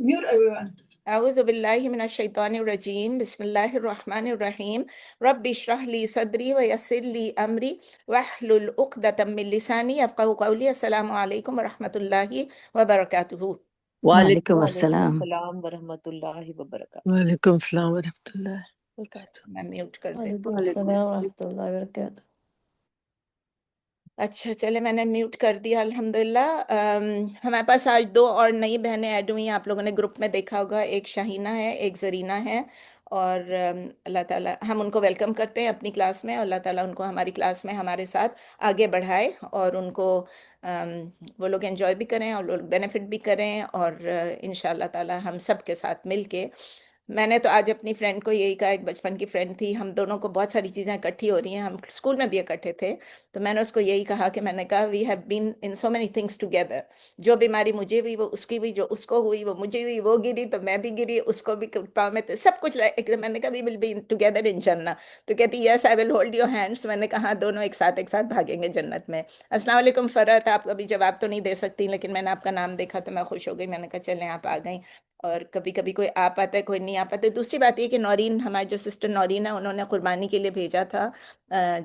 Mute everyone. أعوذ بالله من الشيطان الرجيم بسم الله الرحمن الرحيم رب اشرح لي صدري ويسر لي أمري واحلل عقدة من لساني يفقهوا قولي. السلام عليكم ورحمة الله وبركاته. وعلیکم وعلیکم السلام. السلام ورحمۃ اللہ وبرکاتہ. وعلیکم السلام ورحمۃ اللہ وبرکاتہ. میں میوٹ کر دیں. وعلیکم السلام ورحمۃ اللہ وبرکاتہ. اچھا چلے میں نے میوٹ کر دیا الحمدللہ. ہمارے پاس آج دو اور نئی بہنیں ایڈ ہوئی ہیں. آپ لوگوں نے گروپ میں دیکھا ہوگا, ایک شاہینہ ہے ایک زرینہ ہے. اور اللہ تعالیٰ ہم ان کو ویلکم کرتے ہیں اپنی کلاس میں, اور اللہ تعالیٰ ان کو ہماری کلاس میں ہمارے ساتھ آگے بڑھائے اور ان کو وہ لوگ انجوائے بھی کریں اور لوگ بینیفٹ بھی کریں. اور انشاءاللہ تعالیٰ ہم سب کے ساتھ مل کے, میں نے تو آج اپنی فرینڈ کو یہی کہا, ایک بچپن کی فرینڈ تھی, ہم دونوں کو بہت ساری چیزیں اکٹھی ہو رہی ہیں, ہم اسکول میں بھی اکٹھے تھے, تو میں نے اس کو یہی کہا کہ میں نے کہا we have been in so many things together. جو بیماری مجھے ہوئی وہ اس کی ہوئی, جو اس کو ہوئی وہ مجھے ہوئی, وہ گری تو میں بھی گری, اس کو بھی پاؤں میں, تو سب کچھ میں نے کہا وی ول بی ٹوگیدر ان جنہ. تو کہتی یس آئی ول ہولڈ یور ہینڈس. میں نے کہا دونوں ایک ساتھ بھاگیں گے جنت میں. السلام علیکم فرحت, آپ ابھی جواب تو نہیں دے سکتی, لیکن میں نے آپ کا نام دیکھا تو میں خوش ہو گئی. میں نے کہا چلیں آپ آ گئیں. اور کبھی کبھی کوئی آ پاتا ہے کوئی نہیں آ پاتا ہے. دوسری بات یہ کہ نورین, ہماری جو سسٹر نورین ہے, انہوں نے قربانی کے لیے بھیجا تھا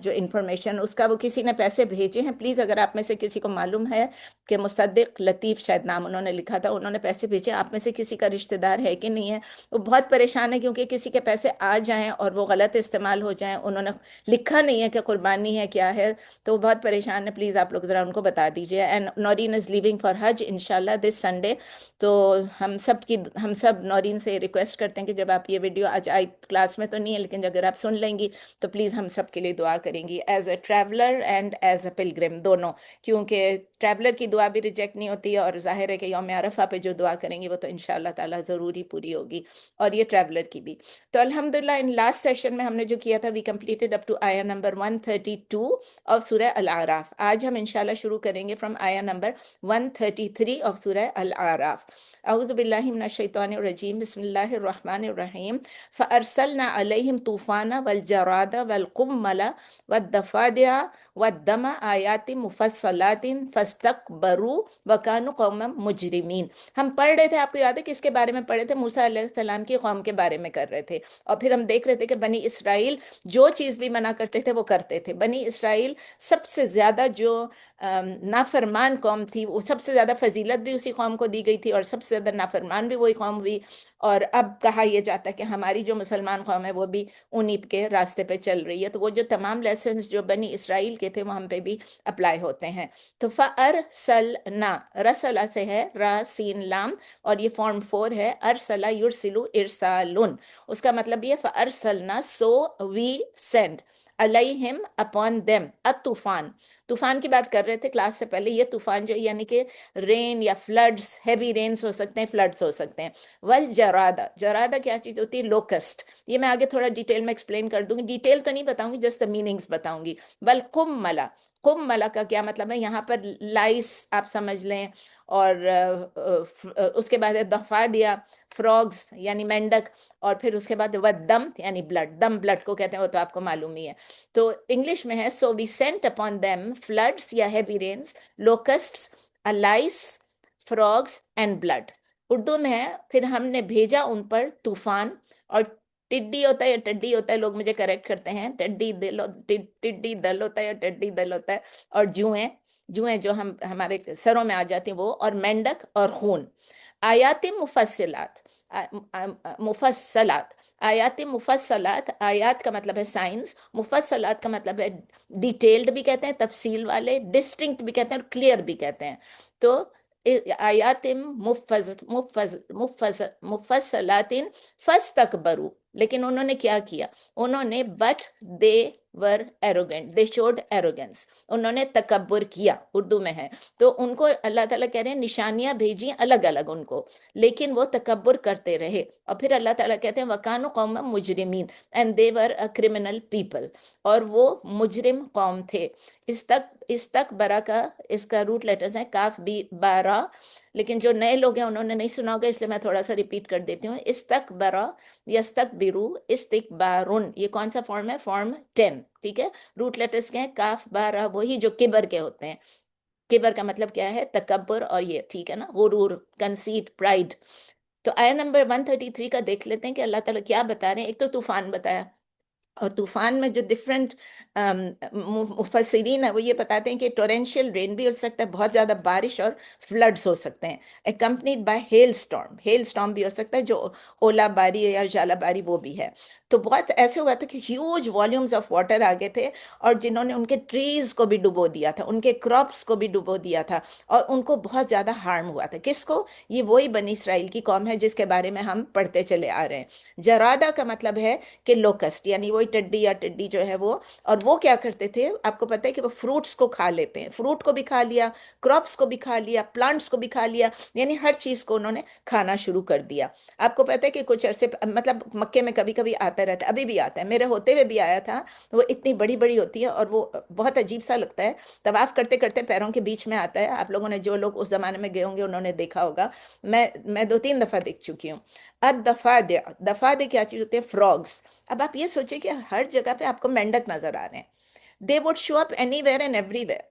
جو انفارمیشن, اس کا وہ کسی نے پیسے بھیجے ہیں. پلیز اگر آپ میں سے کسی کو معلوم ہے کہ مصدق لطیف شاید نام انہوں نے لکھا تھا, انہوں نے پیسے بھیجے, آپ میں سے کسی کا رشتہ دار ہے کہ نہیں ہے, وہ بہت پریشان ہے کیونکہ کسی کے پیسے آ جائیں اور وہ غلط استعمال ہو جائیں. انہوں نے لکھا نہیں ہے کہ قربانی ہے کیا ہے, تو وہ بہت پریشان ہے. پلیز آپ لوگ ذرا ان کو بتا دیجیے. And Noreen is leaving for حج انشاءاللہ دس سنڈے. تو ہم سب نورین سے ریکویسٹ کرتے ہیں کہ جب آپ یہ ویڈیو, آج کلاس میں تو نہیں ہے لیکن اگر آپ سن لیں گی تو پلیز ہم سب کے لیے دعا کریں گی, as a traveller and as a pilgrim دونوں, کیونکہ ٹریولر کی دعا بھی ریجیکٹ نہیں ہوتی ہے, اور ظاہر ہے کہ یوم عرفہ پہ جو دعا کریں گی وہ تو انشاءاللہ تعالیٰ ضروری پوری ہوگی, اور یہ ٹریولر کی بھی. تو الحمدللہ ان لاسٹ سیشن میں ہم نے جو کیا تھا, وی کمپلیٹڈ اپ ٹو آیا نمبر 132 آف سورہ الاعراف. آج ہم انشاءاللہ شروع کریں گے فرام آیا نمبر 133 آف سورہ الاعراف. اعوذ باللہ من الشیطان الرجیم بسم اللہ الرحمن الرحیم. فارسلنا علیہم طوفان والجراد والقمل والضفادع والدم آیات مفصلات فاستکبروا وکانوا قوما مجرمین. ہم پڑھ رہے تھے, آپ کو یاد ہے کس کے بارے میں پڑھے تھے؟ موسیٰ علیہ السلام کی قوم کے بارے میں کر رہے تھے, اور پھر ہم دیکھ رہے تھے کہ بنی اسرائیل جو چیز بھی منع کرتے تھے وہ کرتے تھے. بنی اسرائیل سب سے زیادہ جو نافرمان قوم تھی, وہ سب سے زیادہ فضیلت بھی اسی قوم کو دی گئی تھی, اور سب سے زیادہ نافرمان بھی وہی قوم ہوئی. اور اب کہا یہ جاتا ہے کہ ہماری جو مسلمان قوم ہے وہ بھی انہی کے راستے پہ چل رہی ہے. تو وہ جو تمام لیسنز جو بنی اسرائیل کے تھے وہ ہم پہ بھی اپلائی ہوتے ہیں. تو فَأَرْسَلْنَا, رسلا سے ہے را سین لام, اور یہ فارم 4 ہے, ارسلا یرسلو ارسالن. اس کا مطلب یہ فَأَرْسَلْنَا so we send علیہم upon them الطوفان. طوفان کی بات کر رہے تھے کلاس سے پہلے. یہ طوفان جو یعنی کہ رین یا فلڈز, ہیوی رینز ہو سکتے ہیں, فلڈز ہو سکتے ہیں. والجرادہ, جرادہ کیا چیز ہوتی ہے؟ لوکسٹ. یہ میں آگے تھوڑا ڈیٹیل میں ایکسپلین کر دوں گی, ڈیٹیل تو نہیں بتاؤں گی, جسٹ میننگز بتاؤں گی. والقمل, قمل کا کیا مطلب ہے؟ یہاں پر لائس آپ سمجھ لیں, اور اس کے بعد ضفادع فراگز یعنی مینڈک, اور پھر اس کے بعد ودم یعنی بلڈ. دم بلڈ کو کہتے ہیں, وہ تو آپ کو معلوم ہی ہے. تو انگلش میں ہے so we sent upon them floods یا heavy rains, locusts, lice, frogs and blood. Urdu میں ہے پھر ہم نے بھیجا ان پر طوفان. اور ٹڈی ہوتا ہے یا ٹڈی ہوتا ہے, لوگ مجھے کریکٹ کرتے ہیں, ٹڈی دل ہوتا ہے یا ٹڈی دل ہوتا ہے. اور جوئیں جو ہمارے سروں میں آ جاتی ہیں وہ, اور مینڈک اور خون. آیات مفصلات, مفصلات, آیات مفصلات, آیات کا مطلب ہے سائنس, مفصلات کا مطلب ہے ڈیٹیلڈ بھی کہتے ہیں, تفصیل والے, ڈسٹنکٹ بھی کہتے ہیں, اور کلیئر بھی کہتے ہیں. تو آیات مفصلات فاستکبروا, لیکن انہوں نے کیا کیا؟ انہوں نے but they were arrogant, they should arrogance, انہوں نے تکبر کیا, اردو میں ہے. تو ان کو اللہ تعالیٰ کہہ رہے ہیں نشانیاں بھیجیں الگ الگ ان کو, لیکن وہ تکبر کرتے رہے. اور پھر اللہ تعالیٰ کہتے ہیں وَكَانُوا قَوْمًا مُجْرِمِينَ, and they were a criminal people, اور وہ مجرم قوم تھے. استکبرا کا اس کا روٹ لیٹرز ہیں کاف بی بارا, لیکن جو نئے لوگ ہیں انہوں نے نہیں سنا ہوگا, اس لیے میں تھوڑا سا ریپیٹ کر دیتی ہوں. استکبرا, یستکبرو, استکبارن, یہ کون سا فارم ہے؟ فارم 10, ٹھیک ہے. روٹ لیٹرز کے ہیں کاف بارا, وہی جو کبر کے ہوتے ہیں. کبر کا مطلب کیا ہے؟ تکبر، اور یہ ٹھیک ہے نا، غرور، کنسیٹ، پرائڈ۔ تو آیت نمبر 133 کا دیکھ لیتے ہیں کہ اللہ تعالیٰ کیا بتا رہے ہیں۔ ایک تو طوفان بتایا، اور طوفان میں جو ڈفرینٹ مفسرین ہیں وہ یہ بتاتے ہیں کہ ٹورینشیل رین بھی ہو سکتا ہے، بہت زیادہ بارش اور فلڈز ہو سکتے ہیں، accompanied by hailstorm. Hailstorm بھی ہو سکتا ہے جو اولا باری یا ژالہ باری وہ بھی ہے۔ تو بہت ایسے ہوا تھا کہ ہیوج والیومز آف واٹر آ گئے تھے، اور جنہوں نے ان کے ٹریز کو بھی ڈبو دیا تھا، ان کے کراپس کو بھی ڈبو دیا تھا، اور ان کو بہت زیادہ ہارم ہوا تھا۔ کس کو؟ یہ وہی بنی اسرائیل کی قوم ہے جس کے بارے میں ہم پڑھتے چلے آ رہے ہیں۔ جرادہ کا مطلب ہے کہ لوکسٹ، یعنی وہی ٹڈی یا ٹڈی جو ہے وہ، اور وہ کیا کرتے تھے؟ آپ کو پتہ ہے کہ وہ فروٹس کو کھا لیتے ہیں، فروٹ کو بھی کھا لیا، کراپس کو بھی کھا لیا، پلانٹس کو بھی کھا لیا، یعنی ہر چیز کو انہوں نے کھانا شروع کر دیا۔ آپ کو پتہ ہے کہ کچھ عرصے مطلب مکے میں کبھی کبھی آتا رہتا ہے، ابھی بھی آتا ہے، میرے ہوتے ہوئے بھی آیا تھا۔ وہ اتنی بڑی بڑی ہوتی ہے اور وہ بہت عجیب سا لگتا ہے، طواف کرتے کرتے پیروں کے بیچ میں آتا ہے۔ آپ لوگوں نے، جو لوگ اس زمانے میں گئے ہوں گے انہوں نے دیکھا ہوگا، میں 2-3 دفعہ دیکھ چکی ہوں۔ الدفادع، دفادع کیا چیز ہوتی ہے؟ فراگس۔ اب آپ یہ سوچیں کہ ہر جگہ پہ آپ کو مینڈک نظر آ رہے ہیں، they would show up any where and every where.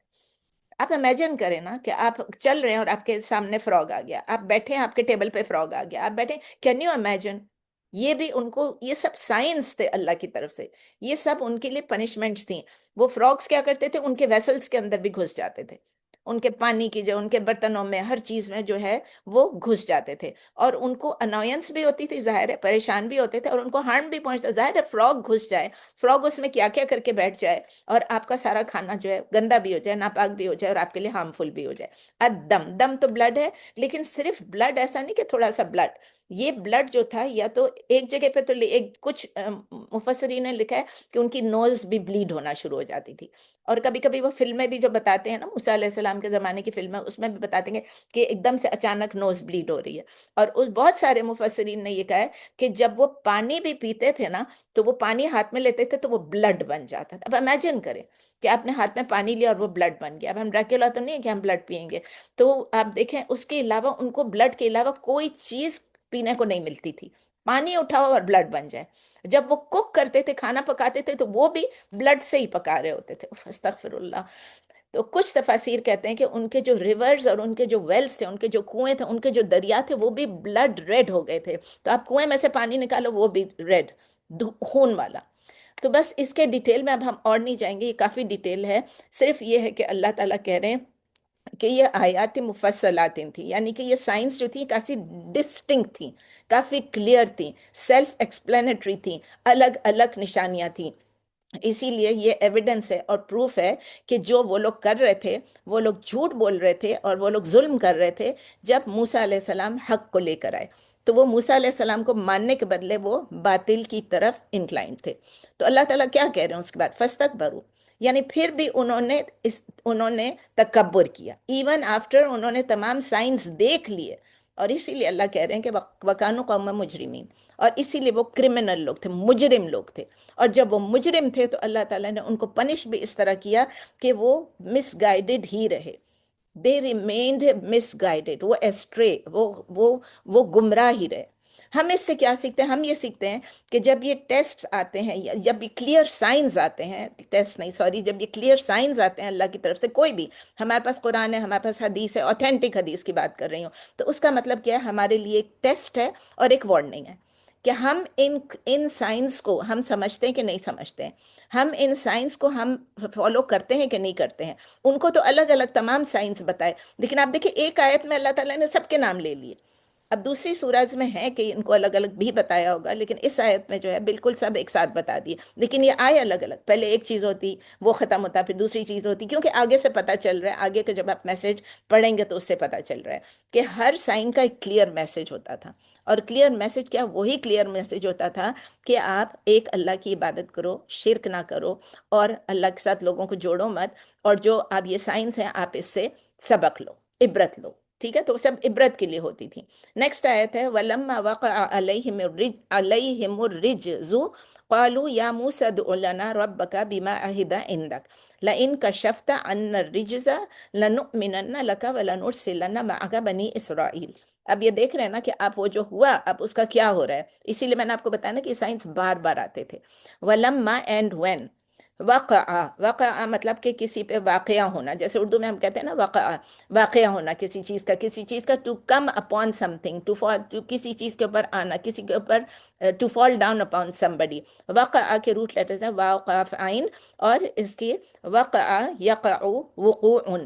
آپ امیجن کریں نا کہ آپ چل رہے ہیں اور آپ کے سامنے فراگ آ گیا، آپ بیٹھے ہیں آپ کے ٹیبل پہ فراگ آ گیا، آپ بیٹھے، کین یو امیجن؟ یہ بھی ان کو، یہ سب سائنس تھے اللہ کی طرف سے، یہ سب ان کے لیے پنشمنٹس تھیں۔ وہ فراگس کیا کرتے تھے؟ ان کے ویسلز کے اندر بھی گھس جاتے تھے، ان کے پانی کی جو ان کے برتنوں میں ہر چیز میں جو ہے وہ گھس جاتے تھے، اور ان کو انوائنس بھی ہوتی تھی، ظاہر ہے پریشان بھی ہوتے تھے، اور ان کو ہارم بھی پہنچتا، ظاہر ہے فراگ گھس جائے، فراگ اس میں کیا کیا کر کے بیٹھ جائے، اور آپ کا سارا کھانا جو ہے گندا بھی ہو جائے، ناپاک بھی ہو جائے، اور آپ کے لیے ہارمفل بھی ہو جائے۔ الدم، دم تو بلڈ ہے، لیکن صرف بلڈ ایسا نہیں کہ تھوڑا سا بلڈ، یہ بلڈ جو تھا یا تو ایک جگہ پہ تو کچھ مفسرین نے لکھا ہے کہ ان کی نوز بھی بلیڈ ہونا شروع ہو جاتی تھی، اور کبھی کبھی وہ فلمیں بھی جو بتاتے ہیں نا، موسیٰ علیہ السلام کے زمانے کی فلمیں، اس میں بھی بتاتے ہیں کہ ایک دم سے اچانک نوز بلیڈ ہو رہی ہے۔ اور بہت سارے مفسرین نے یہ کہا ہے کہ جب وہ پانی بھی پیتے تھے نا تو وہ پانی ہاتھ میں لیتے تھے تو وہ بلڈ بن جاتا تھا۔ اب امیجن کریں کہ آپ نے ہاتھ میں پانی لیا اور وہ بلڈ بن گیا۔ اب ہم ڈریکولا تو نہیں ہے کہ ہم بلڈ پیئیں گے، تو آپ دیکھیں اس کے علاوہ ان کو بلڈ کے علاوہ کوئی چیز پینے کو نہیں ملتی تھی، پانی اٹھاؤ اور بلڈ بن جائے۔ جب وہ کوک کرتے تھے، کھانا پکاتے تھے، تو وہ بھی بلڈ سے ہی پکا رہے ہوتے تھے۔ استغفر اللہ۔ تو کچھ تفاسیر کہتے ہیں کہ ان کے جو ریورز اور ان کے جو ویلز تھے، ان کے جو کنویں تھے، ان کے جو دریا تھے، وہ بھی بلڈ ریڈ ہو گئے تھے۔ تو آپ کنویں میں سے پانی نکالو وہ بھی ریڈ، خون والا۔ تو بس اس کے ڈیٹیل میں اب ہم اور نہیں جائیں گے، یہ کافی ڈیٹیل ہے، صرف یہ ہے کہ اللہ تعالیٰ کہہ رہے ہیں کہ یہ آیات مفصلات تھیں، یعنی کہ یہ سائنس جو تھی کافی ڈسٹنکٹ تھیں، کافی کلیئر تھیں، سیلف ایکسپلینٹری تھیں، الگ الگ نشانیاں تھیں۔ اسی لیے یہ ایویڈنس ہے اور پروف ہے کہ جو وہ لوگ کر رہے تھے، وہ لوگ جھوٹ بول رہے تھے اور وہ لوگ ظلم کر رہے تھے، جب موسیٰ علیہ السلام حق کو لے کر آئے تو وہ موسیٰ علیہ السلام کو ماننے کے بدلے وہ باطل کی طرف انکلائنڈ تھے۔ تو اللہ تعالیٰ کیا کہہ رہے ہیں اس کے بعد؟ فَاسْتَكْبَرُوا، یعنی پھر بھی انہوں نے تکبر کیا، ایون آفٹر انہوں نے تمام سائنس دیکھ لیے، اور اسی لیے اللہ کہہ رہے ہیں کہ وَكَانُوا قَوْمًا مُجْرِمِينَ، اور اسی لیے وہ کرمنل لوگ تھے، مجرم لوگ تھے، اور جب وہ مجرم تھے تو اللہ تعالیٰ نے ان کو پنش بھی اس طرح کیا کہ وہ مس گائیڈڈ ہی رہے، دے ریمینڈ مس گائیڈڈ، وہ ایسٹرے، وہ گمراہ ہی رہے۔ ہم اس سے کیا سیکھتے ہیں؟ ہم یہ سیکھتے ہیں کہ جب یہ ٹیسٹ آتے ہیں، یا جب یہ کلیئر سائنز آتے ہیں، ٹیسٹ نہیں سوری، جب یہ کلیئر سائنز آتے ہیں اللہ کی طرف سے، کوئی بھی، ہمارے پاس قرآن ہے، ہمارے پاس حدیث ہے، اوتھینٹک حدیث کی بات کر رہی ہوں، تو اس کا مطلب کیا ہے؟ ہمارے لیے ایک ٹیسٹ ہے اور ایک وارننگ ہے کہ ہم ان سائنس کو ہم سمجھتے ہیں کہ نہیں سمجھتے ہیں، ہم ان سائنس کو ہم فالو کرتے ہیں کہ نہیں کرتے ہیں۔ ان کو تو الگ الگ تمام سائنس بتائے، لیکن آپ دیکھیں ایک آیت میں اللہ تعالیٰ نے سب کے نام لے لیے۔ اب دوسری سورج میں ہے کہ ان کو الگ الگ بھی بتایا ہوگا، لیکن اس آیت میں جو ہے بالکل سب ایک ساتھ بتا دیے، لیکن یہ آئے الگ الگ، پہلے ایک چیز ہوتی وہ ختم ہوتا، پھر دوسری چیز ہوتی، کیونکہ آگے سے پتہ چل رہا ہے، آگے کے جب آپ میسج پڑھیں گے تو اس سے پتہ چل رہا ہے کہ ہر سائن کا ایک کلیئر میسج ہوتا تھا، اور کلیئر میسج کیا؟ وہی کلیئر میسج ہوتا تھا کہ آپ ایک اللہ کی عبادت کرو، شرک نہ کرو، اور اللہ کے ساتھ لوگوں کو جوڑو مت، اور جو آپ یہ سائنس ہیں آپ اس سے سبق لو، عبرت لو، ٹھیک ہے؟ تو سب عبرت کے لیے ہوتی تھی۔ نیکسٹ آیت ہے وَلَمَّا وَقَعَ عَلَيْهِمُ الرِّجْزُ قَالُوا يَا مُوسَىٰ ادْعُ لَنَا رَبَّكَ بِمَا عَهِدَ عِندَكَ لَئِن كَشَفْتَ عَنَّا الرِّجْزَ لَنُؤْمِنَنَّ لَكَ وَلَنُرْسِلَنَّ مَعَكَ بَنِي إِسْرَائِيلَ۔ اب یہ دیکھ رہے ہیں نا کہ آپ وہ جو ہوا اب اس کا کیا ہو رہا ہے، اسی لیے میں نے آپ کو بتایا نا کہ سائنس بار بار آتے تھے۔ وَلَمَّا اینڈ وین، وقع مطلب کہ کسی پہ واقعہ ہونا، جیسے اردو میں ہم کہتے ہیں نا واقعہ ہونا کسی چیز کا to come upon something, کسی چیز کے اوپر آنا، کسی کے اوپر to fall down upon somebody۔ وقع کے روٹ لیٹرز ہیں واو قاف عین، اور اس کی وقع یقع وقوع،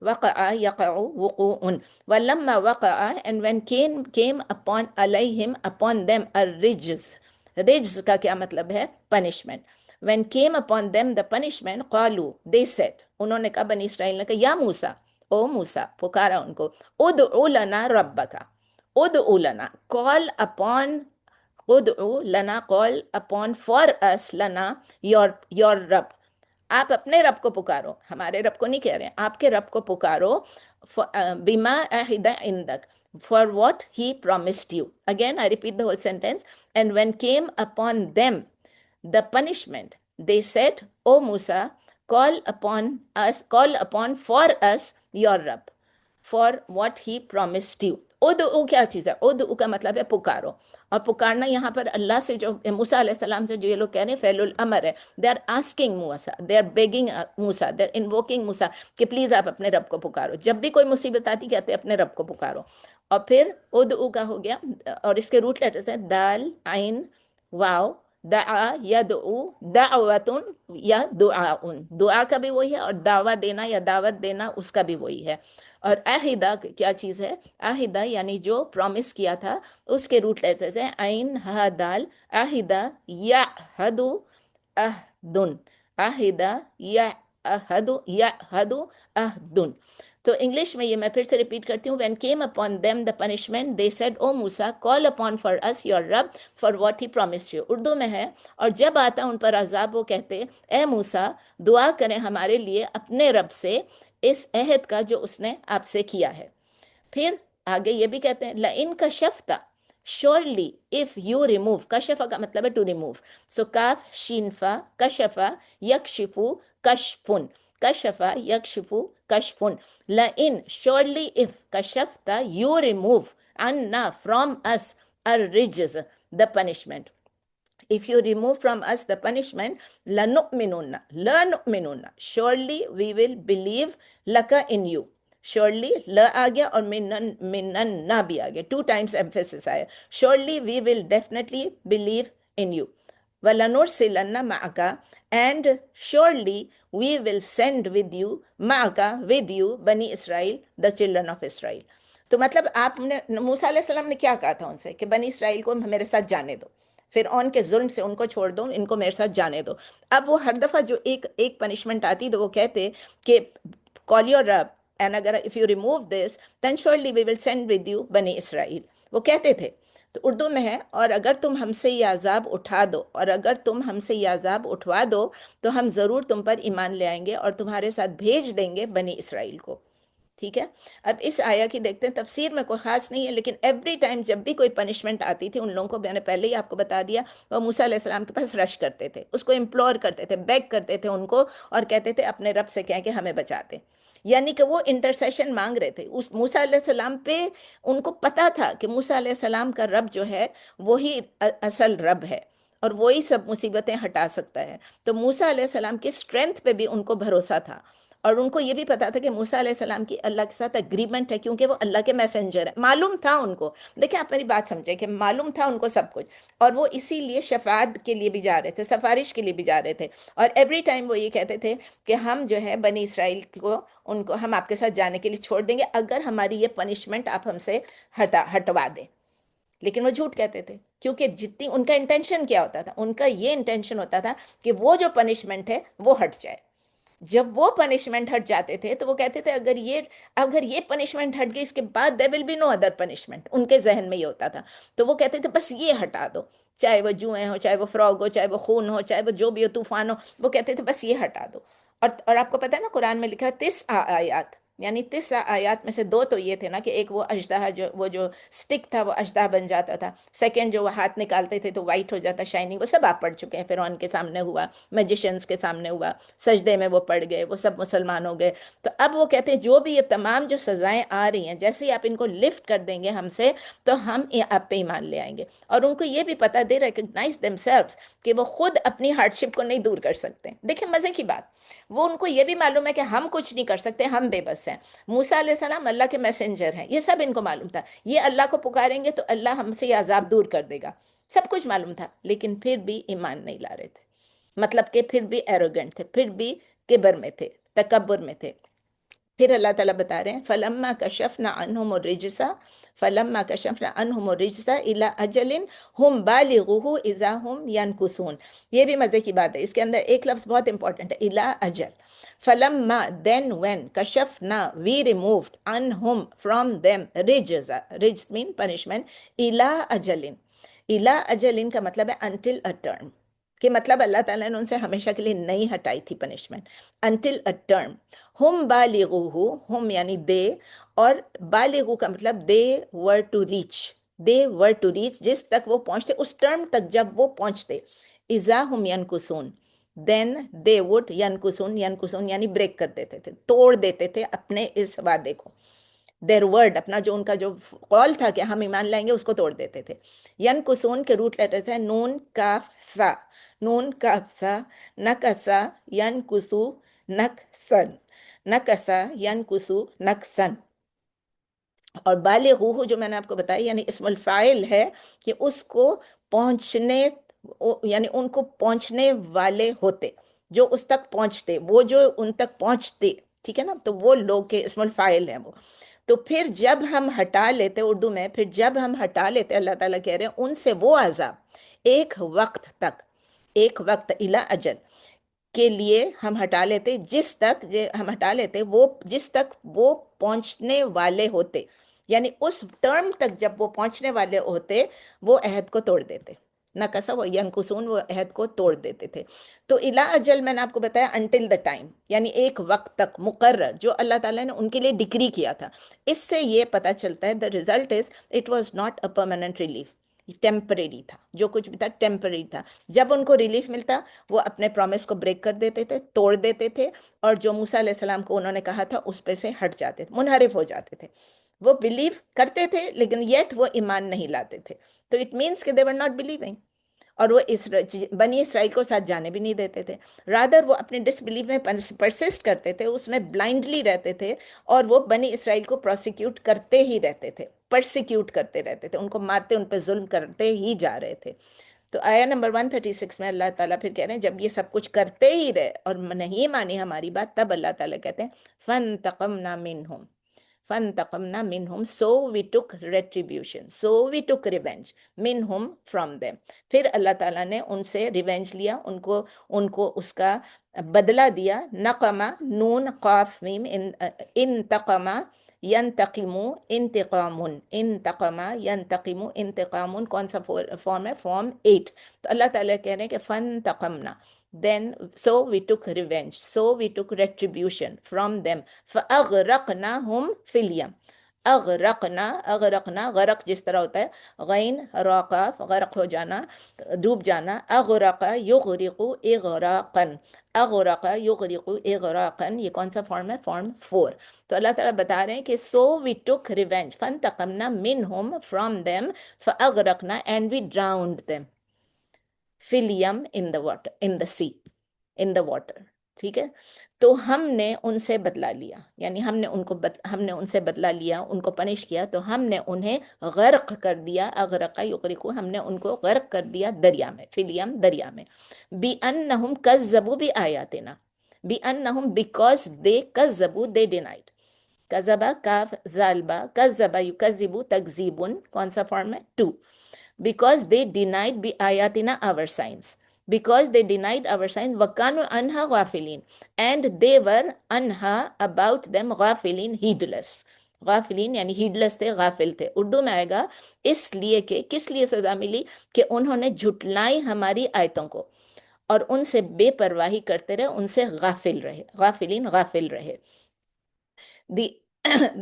وقع یقع وقوع۔ وَلَمَّا وَقَعَ and when came upon علیہم upon them الرجز، رجز کا کیا مطلب ہے؟ punishment۔ when came upon them the punishment قالوا they said، انہوں نے کہا، بنی اسرائیل نے کہا، یا موسیٰ، او موسیٰ، پکارا ان کو، ادعو لنا ربک، ادعو لنا، call upon، ادعو لنا call upon for us، لنا your رب، آپ اپنے رب کو پکارو، ہمارے رب کو نہیں کہہ رہے ہیں، آپ کے رب کو پکارو، بما عہد عندک، for what he promised you۔ Again, I repeat the whole sentence. And when came upon them the punishment, they said, O Musa, call upon for us your Rabb, for what he promised you۔ ادعو کیا چیز ہے؟ ادعو کا مطلب ہے پکارو، اور پکارنا یہاں پر اللہ سے، جو موسیٰ علیہ السلام سے جو یہ لوگ کہہ رہے ہیں فعل الامر ہے، دے آر آسکنگ موسیٰ، دے آر بیگنگ موسیٰ، دے آر انووکنگ موسیٰ کہ پلیز آپ اپنے رب کو پکارو۔ جب بھی کوئی مصیبت آتی کہتے ہیں اپنے رب کو پکارو۔ اور پھر ادعو کا ہو گیا، اور اس کے روٹ لیٹرز ہیں دال عین واو، دعا یدعو دعوت یا دعاء، دعا کا بھی وہی ہے، اور دعویٰ دینا یا دعوت دینا اس کا بھی وہی ہے۔ اور عہدہ کیا چیز ہے؟ عہدہ یعنی جو پرومس کیا تھا، اس کے روٹ لیٹرز ہیں عین ہا دال، عہدہ یعہد عہدن، عہدہ یعہد یعہد عہدن۔ تو انگلش میں یہ میں پھر سے ریپیٹ کرتی ہوں، when came upon them the punishment they said O Musa call upon for us your Rabb for what he promised you۔ Urdu میں ہے، اور جب آتا ان پر عذاب وہ کہتے اے موسیٰ دعا کریں ہمارے لیے اپنے رب سے اس عہد کا جو اس نے آپ سے کیا ہے۔ پھر آگے یہ بھی کہتے ہیں لَإِن كَشَفْتَ surely if you remove، کشفہ کا مطلب ہے to remove، so کاف شین فا، کشفہ یکشفو کشفن، کشفہ یکشفو کشفن، لَإِن surely if کشفت you remove عنا from us الرجز the punishment، if you remove from us the punishment لَنُؤْمِنُنَّ surely we will believe لَكَ in you۔ surely لا آ گیا اور منن بھی آ گیا، 2 times emphasis آیا، surely we will definitely believe in you۔ وَلَنُرْسِلَنَّ مَعَكَ and surely we will send with you مَعَكَ with you بنی اسرائیل the children of Israel۔ تو مطلب آپ نے موسیٰ علیہ السلام نے کیا کہا تھا ان سے کہ بنی اسرائیل کو میرے ساتھ جانے دو، فرعون کے ظلم سے ان کو چھوڑ دو، ان کو میرے ساتھ جانے دو۔ اب وہ ہر دفعہ جو ایک پنشمنٹ آتی تو وہ کہتے کہ call your Rabb and اگر if you remove this then surely we will send with you بنی اسرائیل، وہ کہتے تھے۔ تو اردو میں ہے اور اگر تم ہم سے یہ عذاب اٹھا دو، اور اگر تم ہم سے یہ عذاب اٹھوا دو تو ہم ضرور تم پر ایمان لے آئیں گے اور تمہارے ساتھ بھیج دیں گے بنی اسرائیل کو۔ ٹھیک ہے، اب اس آیا کی دیکھتے ہیں، تفسیر میں کوئی خاص نہیں ہے، لیکن ایوری ٹائم جب بھی کوئی پنشمنٹ آتی تھی ان لوگوں کو، میں نے پہلے ہی آپ کو بتا دیا، وہ موسیٰ علیہ السلام کے پاس رش کرتے تھے، اس کو امپلور کرتے تھے، بیگ کرتے تھے ان کو، اور کہتے تھے اپنے رب سے کہیں کہ ہمیں بچا دیں، یعنی کہ وہ انٹرسیشن مانگ رہے تھے اس موسیٰ علیہ السلام پہ۔ ان کو پتا تھا کہ موسیٰ علیہ السلام کا رب جو ہے وہی اصل رب ہے، اور وہی سب مصیبتیں ہٹا سکتا ہے۔ تو موسیٰ علیہ السلام کی اسٹرینتھ پہ بھی ان کو بھروسہ تھا، اور ان کو یہ بھی پتا تھا کہ موسیٰ علیہ السلام کی اللہ کے ساتھ اگریمنٹ ہے، کیونکہ وہ اللہ کے میسنجر ہے، معلوم تھا ان کو۔ دیکھیں آپ میری بات سمجھیں کہ معلوم تھا ان کو سب کچھ، اور وہ اسی لیے شفاعت کے لیے بھی جا رہے تھے، سفارش کے لیے بھی جا رہے تھے، اور ایوری ٹائم وہ یہ کہتے تھے کہ ہم جو ہے بنی اسرائیل کو ان کو ہم آپ کے ساتھ جانے کے لیے چھوڑ دیں گے اگر ہماری یہ پنشمنٹ آپ ہم سے ہٹوا دیں۔ لیکن وہ جھوٹ کہتے تھے، کیونکہ جتنی ان کا انٹینشن کیا ہوتا تھا، ان کا یہ انٹینشن ہوتا تھا کہ وہ جو پنشمنٹ ہے وہ ہٹ جائے۔ جب وہ پنشمنٹ ہٹ جاتے تھے تو وہ کہتے تھے اگر یہ پنشمنٹ ہٹ گئی اس کے بعد there will be no other punishment، ان کے ذہن میں یہ ہوتا تھا۔ تو وہ کہتے تھے بس یہ ہٹا دو، چاہے وہ جوئیں ہو، چاہے وہ فراگ ہو، چاہے وہ خون ہو، چاہے وہ جو بھی ہو، طوفان ہو، وہ کہتے تھے بس یہ ہٹا دو۔ اور آپ کو پتہ ہے نا قرآن میں لکھا ہے 9 آیات، یعنی 30 آیات میں سے 2 تو یہ تھے نا کہ ایک وہ اژدہا جو سٹک تھا وہ اژدہا بن جاتا تھا، سیکنڈ جو وہ ہاتھ نکالتے تھے تو وائٹ ہو جاتا شائننگ، وہ سب آپ پڑھ چکے ہیں، فرعون کے سامنے ہوا، میجیشنز کے سامنے ہوا، سجدے میں وہ پڑ گئے، وہ سب مسلمان ہو گئے۔ تو اب وہ کہتے ہیں جو بھی یہ تمام جو سزائیں آ رہی ہیں، جیسے ہی آپ ان کو لفٹ کر دیں گے ہم سے تو ہم آپ پہ ایمان لے آئیں گے۔ اور ان کو یہ بھی پتہ دے ریکگنائز دیم سیلوز کہ وہ خود اپنی ہارڈشپ کو نہیں دور کر سکتے۔ دیکھیں مزے کی بات، وہ ان کو یہ بھی معلوم ہے کہ ہم کچھ نہیں کر سکتے، ہم بے بس ہیں۔ موسیٰ علیہ السلام اللہ کے میسنجر ہیں، یہ سب ان کو معلوم تھا، یہ اللہ کو پکاریں گے تو اللہ ہم سے یہ عذاب دور کر دے گا، سب کچھ معلوم تھا، لیکن پھر بھی ایمان نہیں لا رہے تھے، مطلب کہ پھر بھی ایروگنٹ تھے، پھر بھی کبر میں تھے، تکبر میں تھے۔ پھر اللہ تعالیٰ بتا رہے ہیں فَلَمَّا كَشَفْنَا عَنْهُمُ الرِّجْسَ فَلَمَّا كَشَفْنَا عَنْهُمُ الرِّجْسَ إِلَىٰ أَجَلٍ هُمْ بَالِغُوهُ إِذَا هُمْ يَنْكُثُونَ۔ یہ بھی مزے کی بات ہے، اس کے اندر ایک لفظ بہت امپورٹنٹ ہے، إِلَىٰ أَجَل۔ فَلَمَّا then when كَشَفْنَا we removed عَنْهُمْ from them رِجْز mean punishment إِلَىٰ أَجَلٍ۔ إِلَىٰ أَجَلٍ کا مطلب ہے until a term، کہ مطلب اللہ تعالیٰ نے ان سے ہمیشہ کے لیے نہیں ہٹائی تھی پنشمنٹ، until a term۔ ہم بالغوہ، ہم یعنی دے، اور بالغو کا مطلب they were to reach, they were to reach, جس تک وہ پہنچتے، اس ٹرم تک جب وہ پہنچتے، اذا ہم ینکسون دین دے وڈ ینکسون، ینکسون یعنی بریک کر دیتے تھے، توڑ دیتے تھے اپنے اس وعدے کو، دیر ورڈ، اپنا جو ان کا جو قول تھا کہ ہم ایمان لائیں گے اس کو توڑ دیتے تھے۔ ینکسون کے روٹ لیٹرز ہیں نون کاف سا، نون کاف سا، نکسا ینکسو نکسن، نکسا ینکسو نکسن۔ اور بالغوہ جو میں نے آپ کو بتایا یعنی اسم الفاعل ہے کہ اس کو پہنچنے، یعنی ان کو پہنچنے والے ہوتے، جو اس تک پہنچتے، وہ جو ان تک پہنچتے، ٹھیک ہے نا، تو وہ لوگ کے اسم الفاعل ہیں وہ۔ تو پھر جب ہم ہٹا لیتے، اردو میں پھر جب ہم ہٹا لیتے، اللہ تعالیٰ کہہ رہے ہیں ان سے وہ عذاب ایک وقت تک، ایک وقت الی اجل کے لیے ہم ہٹا لیتے، جس تک ہم ہٹا لیتے وہ جس تک وہ پہنچنے والے ہوتے، یعنی اس ٹرم تک جب وہ پہنچنے والے ہوتے وہ عہد کو توڑ دیتے، نہ کسا وہ ینکسون، وہ عہد کو توڑ دیتے تھے۔ تو الی اجل میں نے آپ کو بتایا انٹل دا ٹائم، یعنی ایک وقت تک مقرر جو اللہ تعالیٰ نے ان کے لیے ڈکری کیا تھا۔ اس سے یہ پتہ چلتا ہے the result is it was not a permanent relief, temporary تھا، جو کچھ بھی تھا ٹیمپریری تھا۔ جب ان کو ریلیف ملتا وہ اپنے پرومس کو بریک کر دیتے تھے، توڑ دیتے تھے، اور جو موسیٰ علیہ السلام کو انہوں نے کہا تھا اس پہ سے ہٹ جاتے تھے، منحرف ہو جاتے تھے۔ وہ بلیو کرتے تھے لیکن یٹ وہ ایمان نہیں لاتے تھے، تو اٹ مینس کہ دے ور ناٹ بلیونگ، اور وہ بنی اسرائیل کو ساتھ جانے بھی نہیں دیتے تھے، رادر وہ اپنے ڈس بلیو میں پرسسٹ کرتے تھے، اس میں بلائنڈلی رہتے تھے، اور وہ بنی اسرائیل کو پروسیکیوٹ کرتے ہی رہتے تھے، پرسیکیوٹ کرتے رہتے تھے، ان کو مارتے، ان پہ ظلم کرتے ہی جا رہے تھے۔ تو آیا نمبر 136 میں اللہ تعالیٰ پھر کہہ رہے ہیں جب یہ سب کچھ کرتے ہی رہے اور نہیں مانی ہماری بات، تب اللہ تعالیٰ کہتے ہیں فَانْتَقَمْنَا مِنْهُمْ فَانْتَقَمْنَا مِنْهُمْ so we took retribution، so we took revenge منہم from them۔ پھر اللہ تعالیٰ نے ان سے ریونج لیا، ان کو اس کا بدلہ دیا۔ نقمہ نون قاف میم، انتقمہ ینتقمو انتقام، انتقمہ ینتقمو انتقام، کون سا فارم ہے؟ فارم 8۔ تو اللہ تعالیٰ کہہ رہے ہیں کہ فَانْتَقَمْنَا then so we took revenge، so we took retribution from them، فَأَغْرَقْنَاهُمْ فِي الْيَمِّ۔ اغرقنا غرق جس طرح ہوتا ہے غین را قاف، غرق ہو جانا، ڈوب جانا، اغرق یغرق اغراقا، اغرق یغرق اغراقا، یہ کون سا فارم ہے؟ فارم 4۔ تو اللہ تعالیٰ بتا رہے ہیں کہ so we took revenge، فانتقمنا منہم from them، فاغرقنا and we drowned them، فی الیم in the water، in the sea، in the water، ٹھیک ہے۔ تو ہم نے ان سے بدلہ لیا، یعنی ہم نے ان سے بدلہ لیا، ان کو پنش کیا، تو ہم نے انہیں غرق کر دیا، اغرق یغرق، ہم نے ان کو غرق کر دیا دریا میں، فی الیم دریا میں، بِأَنَّهُمْ كَذَّبُوا بِآيَاتِنَا، بِأَنَّهُمْ because they كَذَّبُوا they denied، کذبا کاف ذالبا، کذبا یکذبو تکذیبن، کون سا فارم ہے؟ 2۔ because they denied بِآيَاتِنَا our signs، because they denied our signs، وَكَانُوا عَنْهَا غَافِلِينَ and they were عنها about them غافلین heedless، غافلین یعنی heedless تھے، غافل تھے۔ اردو میں آئے گا اس لیے کہ کس لیے سزا ملی کہ انہوں نے جھٹلائی ہماری آیتوں کو اور ان سے بے پرواہی کرتے رہے، ان سے غافل رہے، غافلین غافل رہے۔ دی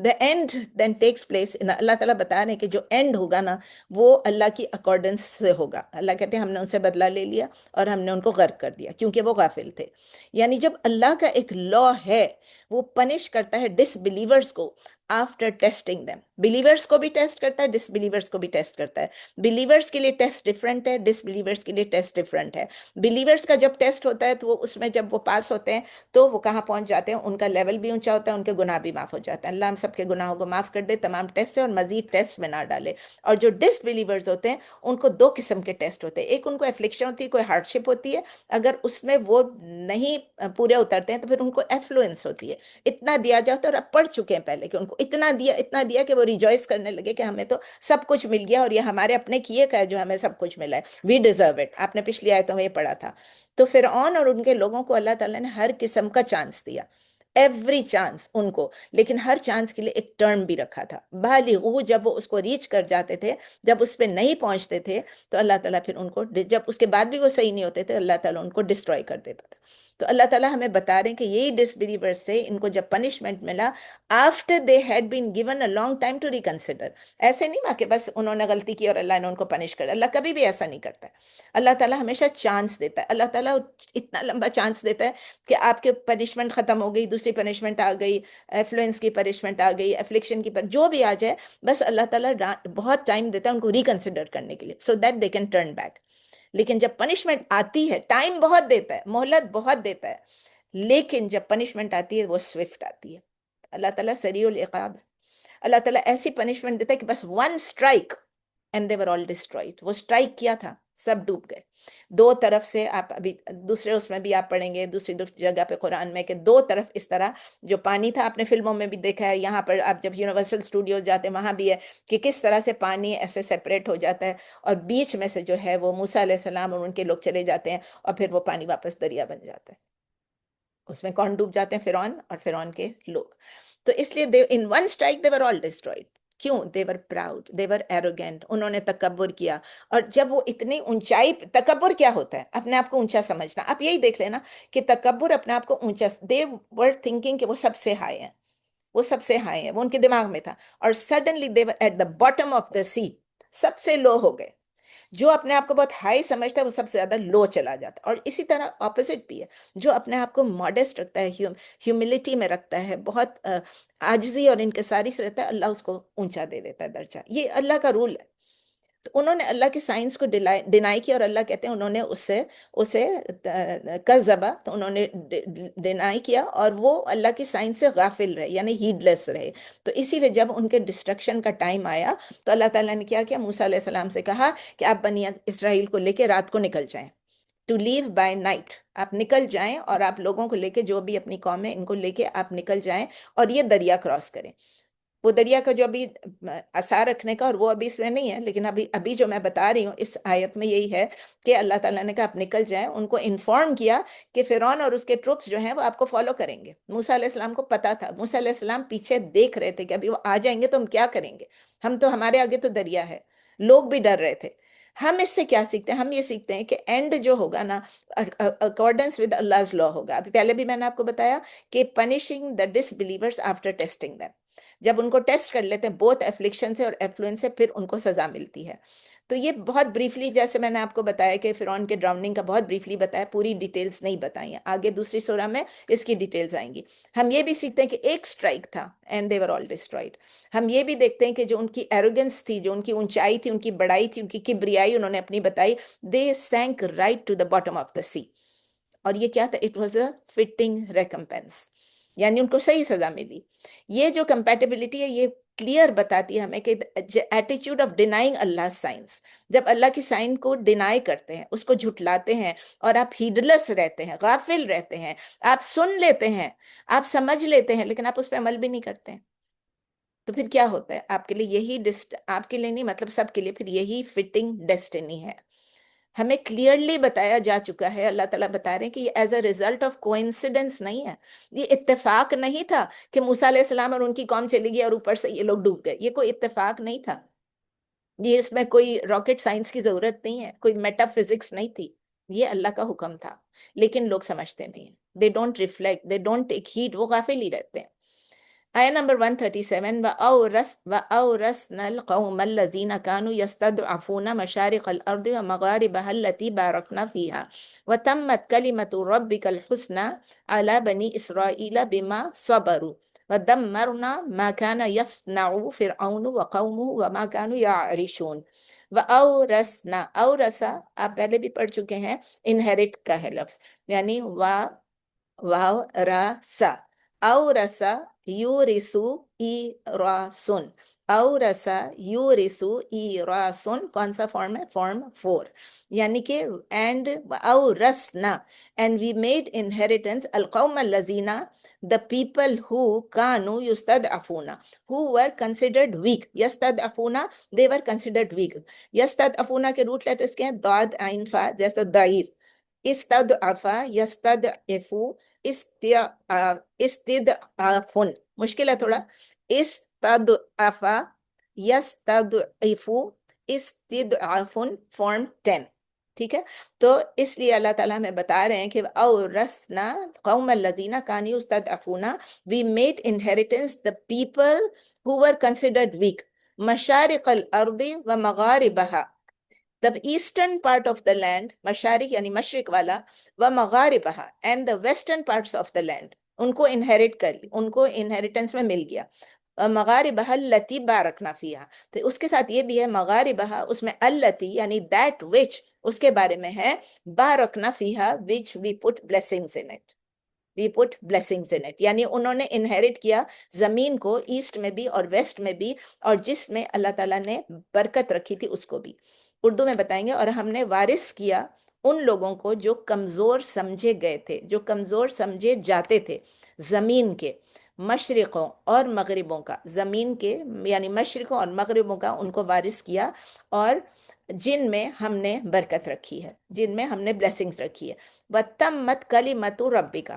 the end then takes place in اللہ تعالیٰ بتا رہے ہیں کہ جو اینڈ ہوگا نا وہ اللہ کی اکارڈنس سے ہوگا. اللہ کہتے ہیں ہم نے ان سے بدلہ لے لیا اور ہم نے ان کو غرق کر دیا کیونکہ وہ غافل تھے. یعنی جب اللہ کا ایک لا ہے وہ پنش کرتا ہے ڈس بلیورس کو آفٹر ٹیسٹنگ دیم. بلیورس کو بھی ٹیسٹ کرتا ہے, ڈس بلیورس کو بھی ٹیسٹ کرتا ہے. بلیورس کے لیے ٹیسٹ ڈفرینٹ ہے, ڈس بلیورس کے لیے ٹیسٹ ڈفرینٹ ہے. بلیورس کا جب ٹیسٹ ہوتا ہے تو وہ اس میں جب وہ پاس ہوتے ہیں تو وہ کہاں پہنچ جاتے ہیں, ان کا لیول بھی اونچا ہوتا ہے, ان کے گناہ بھی معاف ہو جاتے ہیں. اللہ ہم سب کے گناہوں کو معاف کر دے, تمام ٹیسٹ سے, اور مزید ٹیسٹ میں نہ ڈالے. اور جو ڈس بلیورز ہوتے ہیں ان کو دو قسم کے ٹیسٹ ہوتے ہیں. ایک ان کو ایفلکشن ہوتی ہے, کوئی ہارڈ شپ ہوتی ہے, اگر اس میں وہ نہیں پورے اترتے ہیں تو پھر ان کو ایفلوئنس ہوتی ہے. اتنا دیا جاتا ہے, اور اب پڑھ چکے ہیں پہلے کہ ان کو اتنا دیا کہ وہ ریجوائس کرنے لگے کہ ہمیں تو سب کچھ مل گیا اور یہ ہمارے اپنے کیے کا ہے جو ہمیں سب کچھ ملا ہے, وی ڈیزرو اٹ. آپ نے پچھلی آیتوں میں یہ پڑھا تھا. تو فرعون اور ان کے لوگوں کو اللہ تعالیٰ نے ہر قسم کا چانس دیا, ایوری چانس ان کو, لیکن ہر چانس کے لیے ایک ٹرم بھی رکھا تھا. بالغو جب وہ اس کو ریچ کر جاتے تھے, جب اس پہ نہیں پہنچتے تھے تو اللہ تعالیٰ پھر ان کو, جب اس کے بعد بھی وہ صحیح نہیں ہوتے تھے, اللہ تعالیٰ ان کو ڈسٹروائے کر دیتا تھا. تو اللہ تعالیٰ ہمیں بتا رہے ہیں کہ یہی ڈس بلیورس سے ان کو جب پنشمنٹ ملا after they had been given a long time to reconsider. ایسے نہیں ہوا کہ بس انہوں نے غلطی کی اور اللہ نے ان کو پنش کر. اللہ کبھی بھی ایسا نہیں کرتا ہے. اللہ تعالیٰ ہمیشہ چانس دیتا ہے. اللہ تعالیٰ اتنا لمبا چانس دیتا ہے کہ آپ کے پنشمنٹ ختم ہو گئی, دوسری پنشمنٹ آ گئی, ایفلوئنس کی پنشمنٹ آ گئی, ایفلکشن کی جو بھی آ جائے, بس اللہ تعالیٰ بہت ٹائم دیتا ہے ان کو ریکنسیڈر کرنے کے لیے, so that they can turn back. لیکن جب پنشمنٹ آتی ہے, ٹائم بہت دیتا ہے, مہلت بہت دیتا ہے, لیکن جب پنشمنٹ آتی ہے وہ سوئفٹ آتی ہے. اللہ تعالیٰ سریع العقاب ہے. اللہ تعالیٰ ایسی پنشمنٹ دیتا ہے کہ بس one strike and they were all destroyed. وہ اسٹرائک کیا تھا, سب ڈوب گئے. دو طرف سے آپ ابھی دوسرے اس میں بھی آپ پڑھیں گے, دوسری جگہ پہ قرآن میں, کہ دو طرف اس طرح جو پانی تھا, آپ نے فلموں میں بھی دیکھا ہے, یہاں پر آپ جب یونیورسل اسٹوڈیوز جاتے ہیں وہاں بھی ہے کہ کس طرح سے پانی ایسے سیپریٹ ہو جاتا ہے, اور بیچ میں سے جو ہے وہ موسیٰ علیہ السلام اور ان کے لوگ چلے جاتے ہیں, اور پھر وہ پانی واپس دریا بن جاتا ہے. اس میں کون ڈوب جاتے ہیں؟ فرعون اور فرعون کے لوگ. تو اس لیے in one strike they were all destroyed. کیوں؟ دے ور پراؤڈ, دے ور ایروگینٹ. انہوں نے تکبر کیا. اور جب وہ اتنی اونچائی, تکبر کیا ہوتا ہے؟ اپنے آپ کو اونچا سمجھنا. آپ یہی دیکھ لینا کہ تکبر اپنے آپ کو اونچا, دے ور تھنکنگ کہ وہ سب سے ہائی ہیں, وہ سب سے ہائی ہیں, وہ ان کے دماغ میں تھا. اور suddenly they were at the bottom of the sea, سب سے لو ہو گئے. جو اپنے آپ کو بہت ہائی سمجھتا ہے وہ سب سے زیادہ لو چلا جاتا ہے. اور اسی طرح اپوزٹ بھی ہے, جو اپنے آپ کو ماڈسٹ رکھتا ہے, ہیوملٹی میں رکھتا ہے, بہت عاجزی اور انکساری سے رہتا ہے, اللہ اس کو اونچا دے دیتا ہے درجہ. یہ اللہ کا رول ہے. تو انہوں نے اللہ کے سائنس کو ڈینائی کیا, اور اللہ کہتے ہیں انہوں نے اسے کذبا, تو انہوں نے ڈینائی کیا, اور وہ اللہ کی سائنس سے غافل رہے, یعنی ہیڈ لیس رہے. تو اسی لیے جب ان کے ڈسٹرکشن کا ٹائم آیا تو اللہ تعالیٰ نے کیا کیا, موسیٰ علیہ السلام سے کہا کہ آپ بنی اسرائیل کو لے کے رات کو نکل جائیں, ٹو لیو بائی نائٹ. آپ نکل جائیں اور آپ لوگوں کو لے کے, جو بھی اپنی قوم ہے ان کو لے کے آپ نکل جائیں, اور یہ دریا کراس کریں. وہ دریا کا جو ابھی آثار رکھنے کا, اور وہ ابھی اس میں نہیں ہے, لیکن ابھی جو میں بتا رہی ہوں اس آیت میں یہی ہے کہ اللہ تعالیٰ نے کہا آپ نکل جائیں. ان کو انفارم کیا کہ فرعون اور اس کے ٹروپس جو ہیں وہ آپ کو فالو کریں گے. موسیٰ علیہ السلام کو پتا تھا, موسیٰ علیہ السلام پیچھے دیکھ رہے تھے کہ ابھی وہ آ جائیں گے تو ہم کیا کریں گے, ہم تو, ہمارے آگے تو دریا ہے. لوگ بھی ڈر رہے تھے. ہم اس سے کیا سیکھتے ہیں؟ ہم یہ سیکھتے ہیں کہ اینڈ جو ہوگا نا اکارڈنس ود Allah's law ہوگا. ابھی پہلے بھی میں نے آپ کو بتایا کہ پنشنگ دا ڈس بلیورس آفٹر ٹیسٹنگ them, جب ان کو ٹیسٹ کر لیتے ہیں بہت ایفلکشن سے اور ایفلوئنس سے, پھر ان کو سزا ملتی ہے. تو یہ بہت بریفلی, جیسے میں نے آپ کو بتایا کہ فرعون کے ڈراؤننگ کا بہت بریفلی بتایا, پوری ڈیٹیلز نہیں بتائی ہیں. آگے دوسری سورہ میں اس کی ڈیٹیلز آئیں گی. ہم یہ بھی سیکھتے ہیں کہ ایک سٹرائک تھا and they were all destroyed. ہم یہ بھی دیکھتے ہیں کہ جو ان کی ایروگنس تھی, جو ان کی اونچائی تھی, ان کی بڑائی تھی, ان کی کبریائی انہوں نے اپنی بتائی, they sank right to the bottom of the sea. اور یہ کیا تھا؟ It was a fitting recompense, یعنی ان کو صحیح سزا ملی. یہ جو کمپیٹیبلٹی ہے یہ کلیئر بتاتی ہے ہمیں کہ ایٹیچیوڈ آف ڈینائنگ اللہ سائنس, جب اللہ کی سائن کو ڈینائی کرتے ہیں, اس کو جھٹلاتے ہیں, اور آپ ہیڈلس رہتے ہیں, غافل رہتے ہیں, آپ سن لیتے ہیں, آپ سمجھ لیتے ہیں, لیکن آپ اس پہ عمل بھی نہیں کرتے ہیں, تو پھر کیا ہوتا ہے؟ آپ کے لیے یہی آپ کے لیے نہیں, مطلب سب کے لیے پھر یہی فٹنگ ڈیسٹینی ہے. ہمیں کلیئرلی بتایا جا چکا ہے, اللہ تعالیٰ بتا رہے ہیں کہ یہ as a result of coincidence نہیں ہے, یہ اتفاق نہیں تھا کہ موسیٰ علیہ السلام اور ان کی قوم چلی گئی اور اوپر سے یہ لوگ ڈوب گئے. یہ کوئی اتفاق نہیں تھا, یہ اس میں کوئی راکٹ سائنس کی ضرورت نہیں ہے, کوئی میٹا فزکس نہیں تھی, یہ اللہ کا حکم تھا. لیکن لوگ سمجھتے نہیں ہیں, they don't reflect, they don't take heed, وہ غافل ہی رہتے ہیں. آیہ نمبر 137 وَأَوْرَثْنَا الْقَوْمَ الَّذِينَ كَانُوا يَسْتَضْعَفُونَ مَشَارِقَ الْأَرْضِ وَمَغَارِبَهَا الَّتِي بَارَكْنَا فِيهَا وَتَمَّتْ كَلِمَةُ رَبِّكَ الْحُسْنَى عَلَى بَنِي إِسْرَائِيلَ بِمَا صَبَرُوا وَدَمَّرْنَا مَا كَانَ يَصْنَعُ فِرْعَوْنُ وَقَوْمُهُ وَمَا كَانُوا يَعْرِشُونَ وَأَوْرَثْنَا اورثا آپ پہلے بھی پڑھ چکے ہیں، انہیرٹ کا ہے لفظ، یعنی واو را سا، اورسا یورسو ایراسن، اورسا یورسو ایراسن کون سا فارم ہے؟ فارم 4، یعنی کہ اینڈ اورسنا اینڈ وی میڈ انہیریٹنس القوم الذین the people who kanu yustad'afuna who were considered weak. Yastad'afuna they were considered weak. Yastad'afuna کے روٹ لیٹرز کیا ہیں؟ ضاد عین فا، جیسے ضعیف. استدعفا یستدعفو استدعافن، مشکل ہے تھوڑا، استدعفا یستدعفو استدعافن فارم 10، ٹھیک ہے؟ تو اس لیے اللہ تعالیٰ ہمیں بتا رہے ہیں کہ اورثنا قوم الذین کانوا یستضعفون، we made inheritance the people who were considered weak. مشارق الارض ومغاربها، the eastern part of the land، مشارق یعنی مشرق والا، ومغاربها and the western parts of the land، ان کو انہیریٹ کر لی، ان کو انہیریٹنس میں مل گیا. مغاربها التي بارکنا فیہا، تو اس کے ساتھ یہ بھی ہے مغاربها، اس میں التي یعنی that which، اس کے بارے میں ہے بارکنا فیہا which we put blessings in it. We put blessings in it، یعنی انہوں نے انہیریٹ کیا زمین کو، ایسٹ میں بھی اور ویسٹ میں بھی، اور جس میں اللہ تعالیٰ نے برکت رکھی تھی اس کو بھی. اردو میں بتائیں گے، اور ہم نے وارث کیا ان لوگوں کو جو کمزور سمجھے گئے تھے، جو کمزور سمجھے جاتے تھے، زمین کے مشرقوں اور مغربوں کا، زمین کے یعنی مشرقوں اور مغربوں کا ان کو وارث کیا، اور جن میں ہم نے برکت رکھی ہے، جن میں ہم نے بلیسنگز رکھی ہے. وَتَمَّتْ كَلِمَةُ رَبِّكَ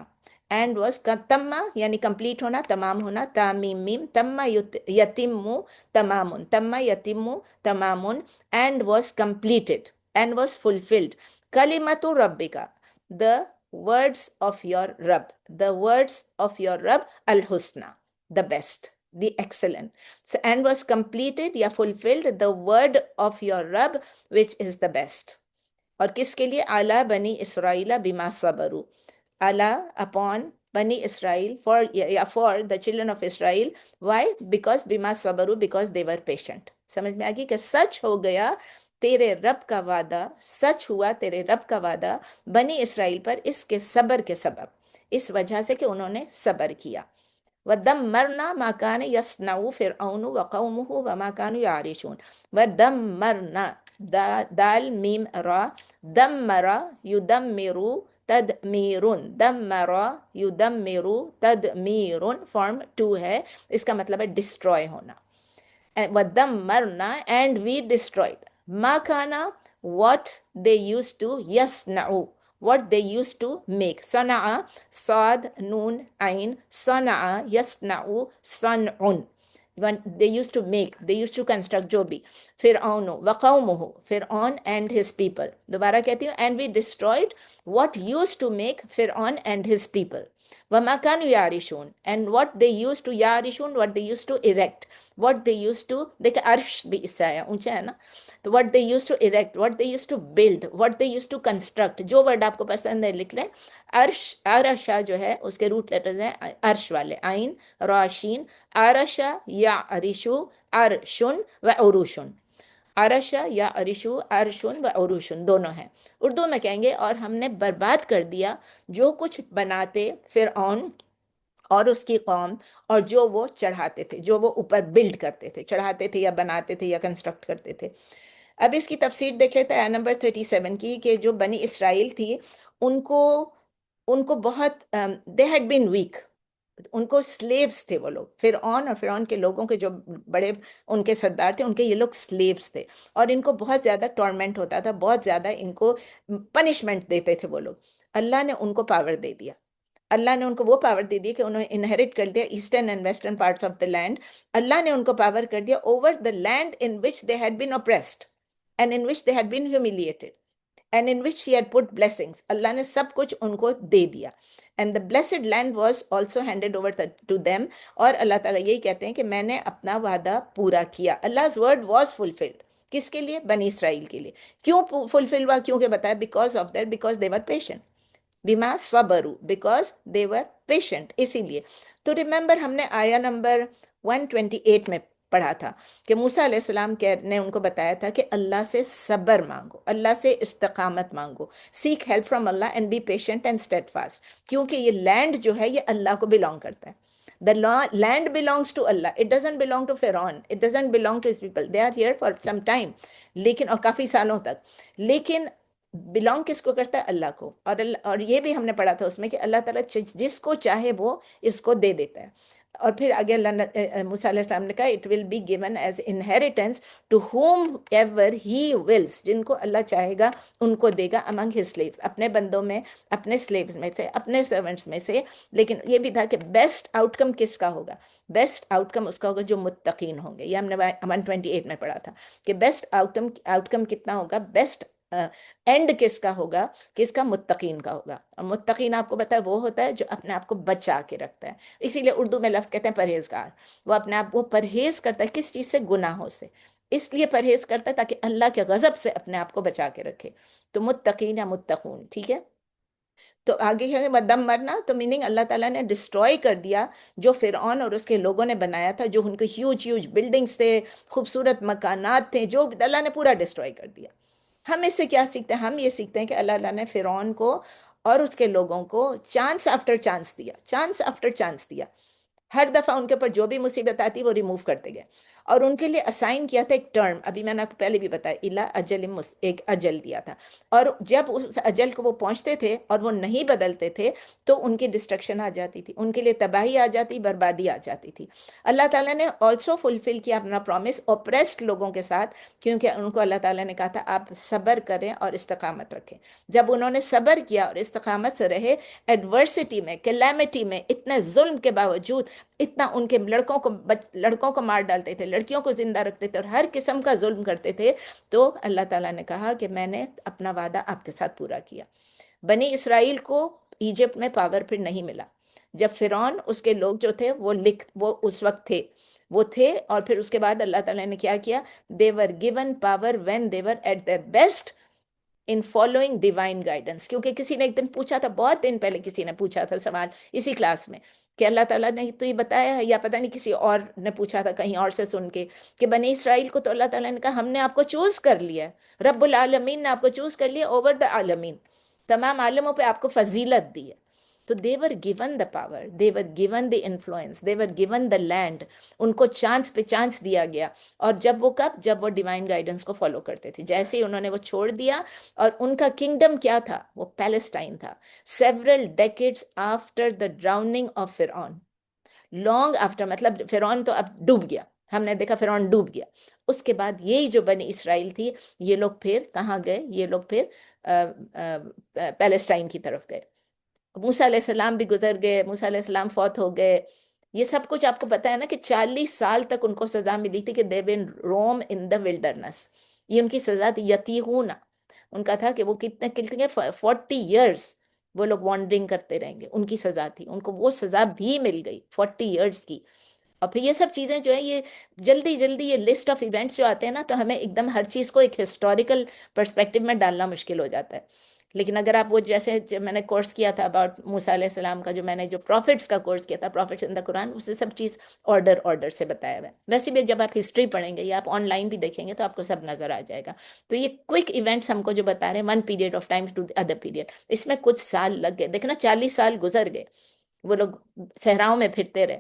اینڈ واز تمہ یعنی کمپلیٹ ہونا، تمام ہونا، تامیم میم، تمہ یتم تمامن، تمہ یتم تمامن، and was completed, and was fulfilled. کلمۃ ربک، the words of your رب، the words of your رب، الحسنہ، the best، the excellent. So, and was completed یا fulfilled the word of your رب which is the best. اور کس کے لیے؟ اعلیٰ بنی اسرائیل بما صبروا، Allah upon Bani Israel, for the children of Israel. Why? Because bima sabaru, because they were patient. سمجھ میں آگی کہ سچ ہو گیا تیرے رب کا وعدہ، سچ ہوا تیرے رب کا وعدہ بنی اسرائیل پر اس کے صبر کے سبب، اس وجہ سے کہ انہوں نے صبر کیا. وَدَمَّرْنَا مَا كَانَ يَصْنَعُ فِرْعَوْنُ وَقَوْمُهُ وَمَا كَانُوا يَعْرِشُونَ. وَدَمَّرْنَا دال میم را، دمرا یدمرو تدمیرن، دمرا یدمرو تدمیرن فارم 2 ہے، اس کا مطلب ہے ڈسٹروائے ہونا. وَدَمَّرْنَا and we destroyed مَا كَانَ what they used to يَصْنَعُ what they used to make. صنع صاد نون عین، صنع يصنع صنع، when they used to make, they used to construct جو بھی. فرعون وقومہ، فرعون and his people. دوبارہ کہتی ہوں and we destroyed what used to make فرعون and his people. وَمَا كَانُوا يَعْرِشُونَ and what they used to يَعْرِشُونَ what they used to erect, what they used to، دیکھیں عرش بھی اس سے آیا، اونچا ہے نا، تو what they used to erect, what they used to build, what they used to construct. جو ورڈ آپ کو پسند ہے لکھ لیں. عرش، عرشہ جو ہے اس کے روٹ لیٹرز ہیں عرش والے، عین راشین، عرشہ یا عرشو، عرشن و عروشن، عرشہ یا عرشو، عرشن و عروشن دونوں ہیں. اردو میں کہیں گے اور ہم نے برباد کر دیا جو کچھ بناتے فرعون اور اس کی قوم، اور جو وہ چڑھاتے تھے، جو وہ اوپر بلڈ کرتے تھے، چڑھاتے تھے یا بناتے تھے یا کنسٹرکٹ کرتے تھے. اب اس کی تفسیر دیکھ لیتے ہیں نمبر 37 کی، کہ جو بنی اسرائیل تھی ان کو بہت دے ہیڈ بین ویک، ان کو سلیوز تھے وہ لوگ، فرعون اور فرعون کے لوگوں کے جو بڑے ان کے سردار تھے، ان کے یہ لوگ سلیوز تھے، اور ان کو بہت زیادہ ٹورمنٹ ہوتا تھا، بہت زیادہ ان کو پنشمنٹ دیتے تھے وہ لوگ. اللہ نے ان کو پاور دے دیا، اللہ نے ان کو وہ پاور دے دی کہ انہوں نے انہیریٹ کر دیا eastern and western parts of the land. اللہ نے ان کو پاور کر دیا over the land in which they had been oppressed and in which they had been humiliated and in which he had put blessings. اللہ نے سب کچھ ان کو دے دیا. and the blessed land was also handed over to them. اور اللہ تعالیٰ یہی کہتے ہیں کہ میں نے اپنا وعدہ پورا کیا. Allah's word was fulfilled. کس کے لیے؟ بنی اسرائیل کے لیے. کیوں فلفل ہوا؟ کیونکہ بتایا because of that, because they were patient. بما صبروا, because they were patient. اسی لیے تو ریممبر ہم نے آیا نمبر 128 میں پڑھا تھا کہ موسیٰ علیہ السلام نے ان کو بتایا تھا کہ اللہ سے صبر مانگو, اللہ سے استقامت مانگو, seek help from Allah and be patient and steadfast, کیونکہ یہ لینڈ جو ہے یہ اللہ کو بلانگ کرتا ہے. The land belongs to Allah. It doesn't belong to Pharaoh. It doesn't belong to his people. They are here for some time. لیکن اور کافی سالوں تک. لیکن بلانگ کس کو کرتا ہے؟ اللہ کو. اور یہ بھی ہم نے پڑھا تھا اس میں کہ اللہ تعالیٰ جس کو چاہے وہ اس کو دے دیتا ہے. اور پھر آگے اللہ موسیٰ علیہ السلام نے کہا it will be given as inheritance to whomever he wills. جن کو اللہ چاہے گا ان کو دے گا among his slaves. اپنے بندوں میں, اپنے slaves میں سے, اپنے servants میں سے. لیکن یہ بھی تھا کہ بیسٹ آؤٹ کم کس کا ہوگا؟ بیسٹ آؤٹ کم اس کا ہوگا جو متقین ہوں گے. یہ ہم نے 128 میں پڑھا تھا کہ بیسٹ آؤٹ کم کتنا ہوگا؟ بیسٹ اینڈ کس کا ہوگا؟ کس کا؟ متقین کا ہوگا. اور متقین آپ کو پتا ہے وہ ہوتا ہے جو اپنے آپ کو بچا کے رکھتا ہے. اسی لیے اردو میں لفظ کہتے ہیں پرہیزگار. وہ اپنے آپ کو پرہیز کرتا ہے کس چیز سے؟ گناہوں سے. اس لیے پرہیز کرتا ہے تاکہ اللہ کے غضب سے اپنے آپ کو بچا کے رکھے. تو متقین یا متقون, ٹھیک ہے. تو آگے ہے مدم مرنا, تو میننگ اللہ تعالیٰ نے ڈسٹروائے کر دیا جو فرعون اور اس کے لوگوں نے بنایا تھا, جو ان کے ہیوج بلڈنگز تھے, خوبصورت مکانات تھے, جو اللہ نے پورا ڈسٹروائے کر دیا. ہم اس سے کیا سیکھتے ہیں؟ ہم یہ سیکھتے ہیں کہ اللہ تعالیٰ نے فرعون کو اور اس کے لوگوں کو چانس آفٹر چانس دیا, چانس آفٹر چانس دیا. ہر دفعہ ان کے اوپر جو بھی مصیبت آتی وہ ریموو کرتے گئے, اور ان کے لیے اسائن کیا تھا ایک ٹرم. ابھی میں نے آپ کو پہلے بھی بتایا, الا اجل ایک اجل دیا تھا, اور جب اس اجل کو وہ پہنچتے تھے اور وہ نہیں بدلتے تھے تو ان کی ڈسٹرکشن آ جاتی تھی, ان کے لیے تباہی آ جاتی, بربادی آ جاتی تھی. اللہ تعالیٰ نے آلسو فلفل کیا اپنا پرومس اوپریسڈ لوگوں کے ساتھ, کیونکہ ان کو اللہ تعالیٰ نے کہا تھا آپ صبر کریں اور استقامت رکھیں. جب انہوں نے صبر کیا اور استقامت سے رہے, ایڈورسٹی میں, کلیمٹی میں, اتنے ظلم کے باوجود, اتنا ان کے لڑکوں کو مار ڈالتے تھے, لڑکیوں کو زندہ رکھتے تھے, اور ہر قسم کا ظلم کرتے تھے, تو اللہ تعالیٰ نے کہا کہ میں نے اپنا وعدہ آپ کے ساتھ پورا کیا. بنی اسرائیل کو ایجپٹ میں پاور پھر نہیں ملا. جب فرعون اس کے لوگ جو تھے وہ اس وقت وہ تھے, اور پھر اس کے بعد اللہ تعالیٰ نے کیا کیا؟ they were given power when they were at their best in following divine guidance. کیونکہ کسی نے ایک دن پوچھا تھا, بہت دن پہلے کسی نے پوچھا تھا سوال اسی کلاس میں, کہ اللہ تعالیٰ نے تو یہ بتایا ہے, یا پتہ نہیں کسی اور نے پوچھا تھا کہیں اور سے سن کے, کہ بنی اسرائیل کو تو اللہ تعالیٰ نے کہا ہم نے آپ کو چوز کر لیا ہے, رب العالمین نے آپ کو چوز کر لیا اوور دا عالمین, تمام عالموں پہ آپ کو فضیلت دی ہے. تو they were given the power, they were given the influence, they were given the land. ان کو چانس پہ چانس دیا گیا, اور جب وہ ڈیوائن گائیڈنس کو فالو کرتے تھے. جیسے ہی انہوں نے وہ چھوڑ دیا, اور ان کا کنگڈم کیا تھا؟ وہ پیلسٹائن تھا. several decades after the drowning of Pharaoh, long after, مطلب فرعون تو اب ڈوب گیا, ہم نے دیکھا فرعون ڈوب گیا. اس کے بعد یہی جو بنی اسرائیل تھی, یہ لوگ پھر کہاں گئے؟ یہ لوگ پھر پیلسٹائن کی طرف گئے. موسیٰ علیہ السلام بھی گزر گئے, موسیٰ علیہ السلام فوت ہو گئے. یہ سب کچھ آپ کو پتا ہے نا کہ 40 سال تک ان کو سزا ملی تھی کہ they were in Rome in the wilderness. یہ ان کی سزا تھی. یتیہون, ان کا تھا کہ وہ کتنے 40 years وہ لوگ وانڈرنگ کرتے رہیں گے, ان کی سزا تھی. ان کو وہ سزا بھی مل گئی 40 years کی. اور پھر یہ سب چیزیں جو ہیں, یہ جلدی یہ لسٹ آف ایونٹس جو آتے ہیں نا, تو ہمیں ایک دم ہر چیز کو ایک ہسٹوریکل پرسپیکٹیو میں ڈالنا مشکل ہو جاتا ہے. لیکن اگر آپ وہ جیسے میں نے کورس کیا تھا اباؤٹ موسیٰ علیہ السلام کا, جو میں نے جو پروفٹس کا کورس کیا تھا, پروفٹس ان دا قرآن, اس سے سب چیز آرڈر سے بتایا ہوا ہے. ویسے بھی جب آپ ہسٹری پڑھیں گے یا آپ آن لائن بھی دیکھیں گے تو آپ کو سب نظر آ جائے گا. تو یہ کوئک ایونٹس ہم کو جو بتا رہے ہیں, one period of time to other period, اس میں کچھ سال لگ گئے. دیکھنا 40 سال گزر گئے, وہ لوگ صحراؤں میں پھرتے رہے,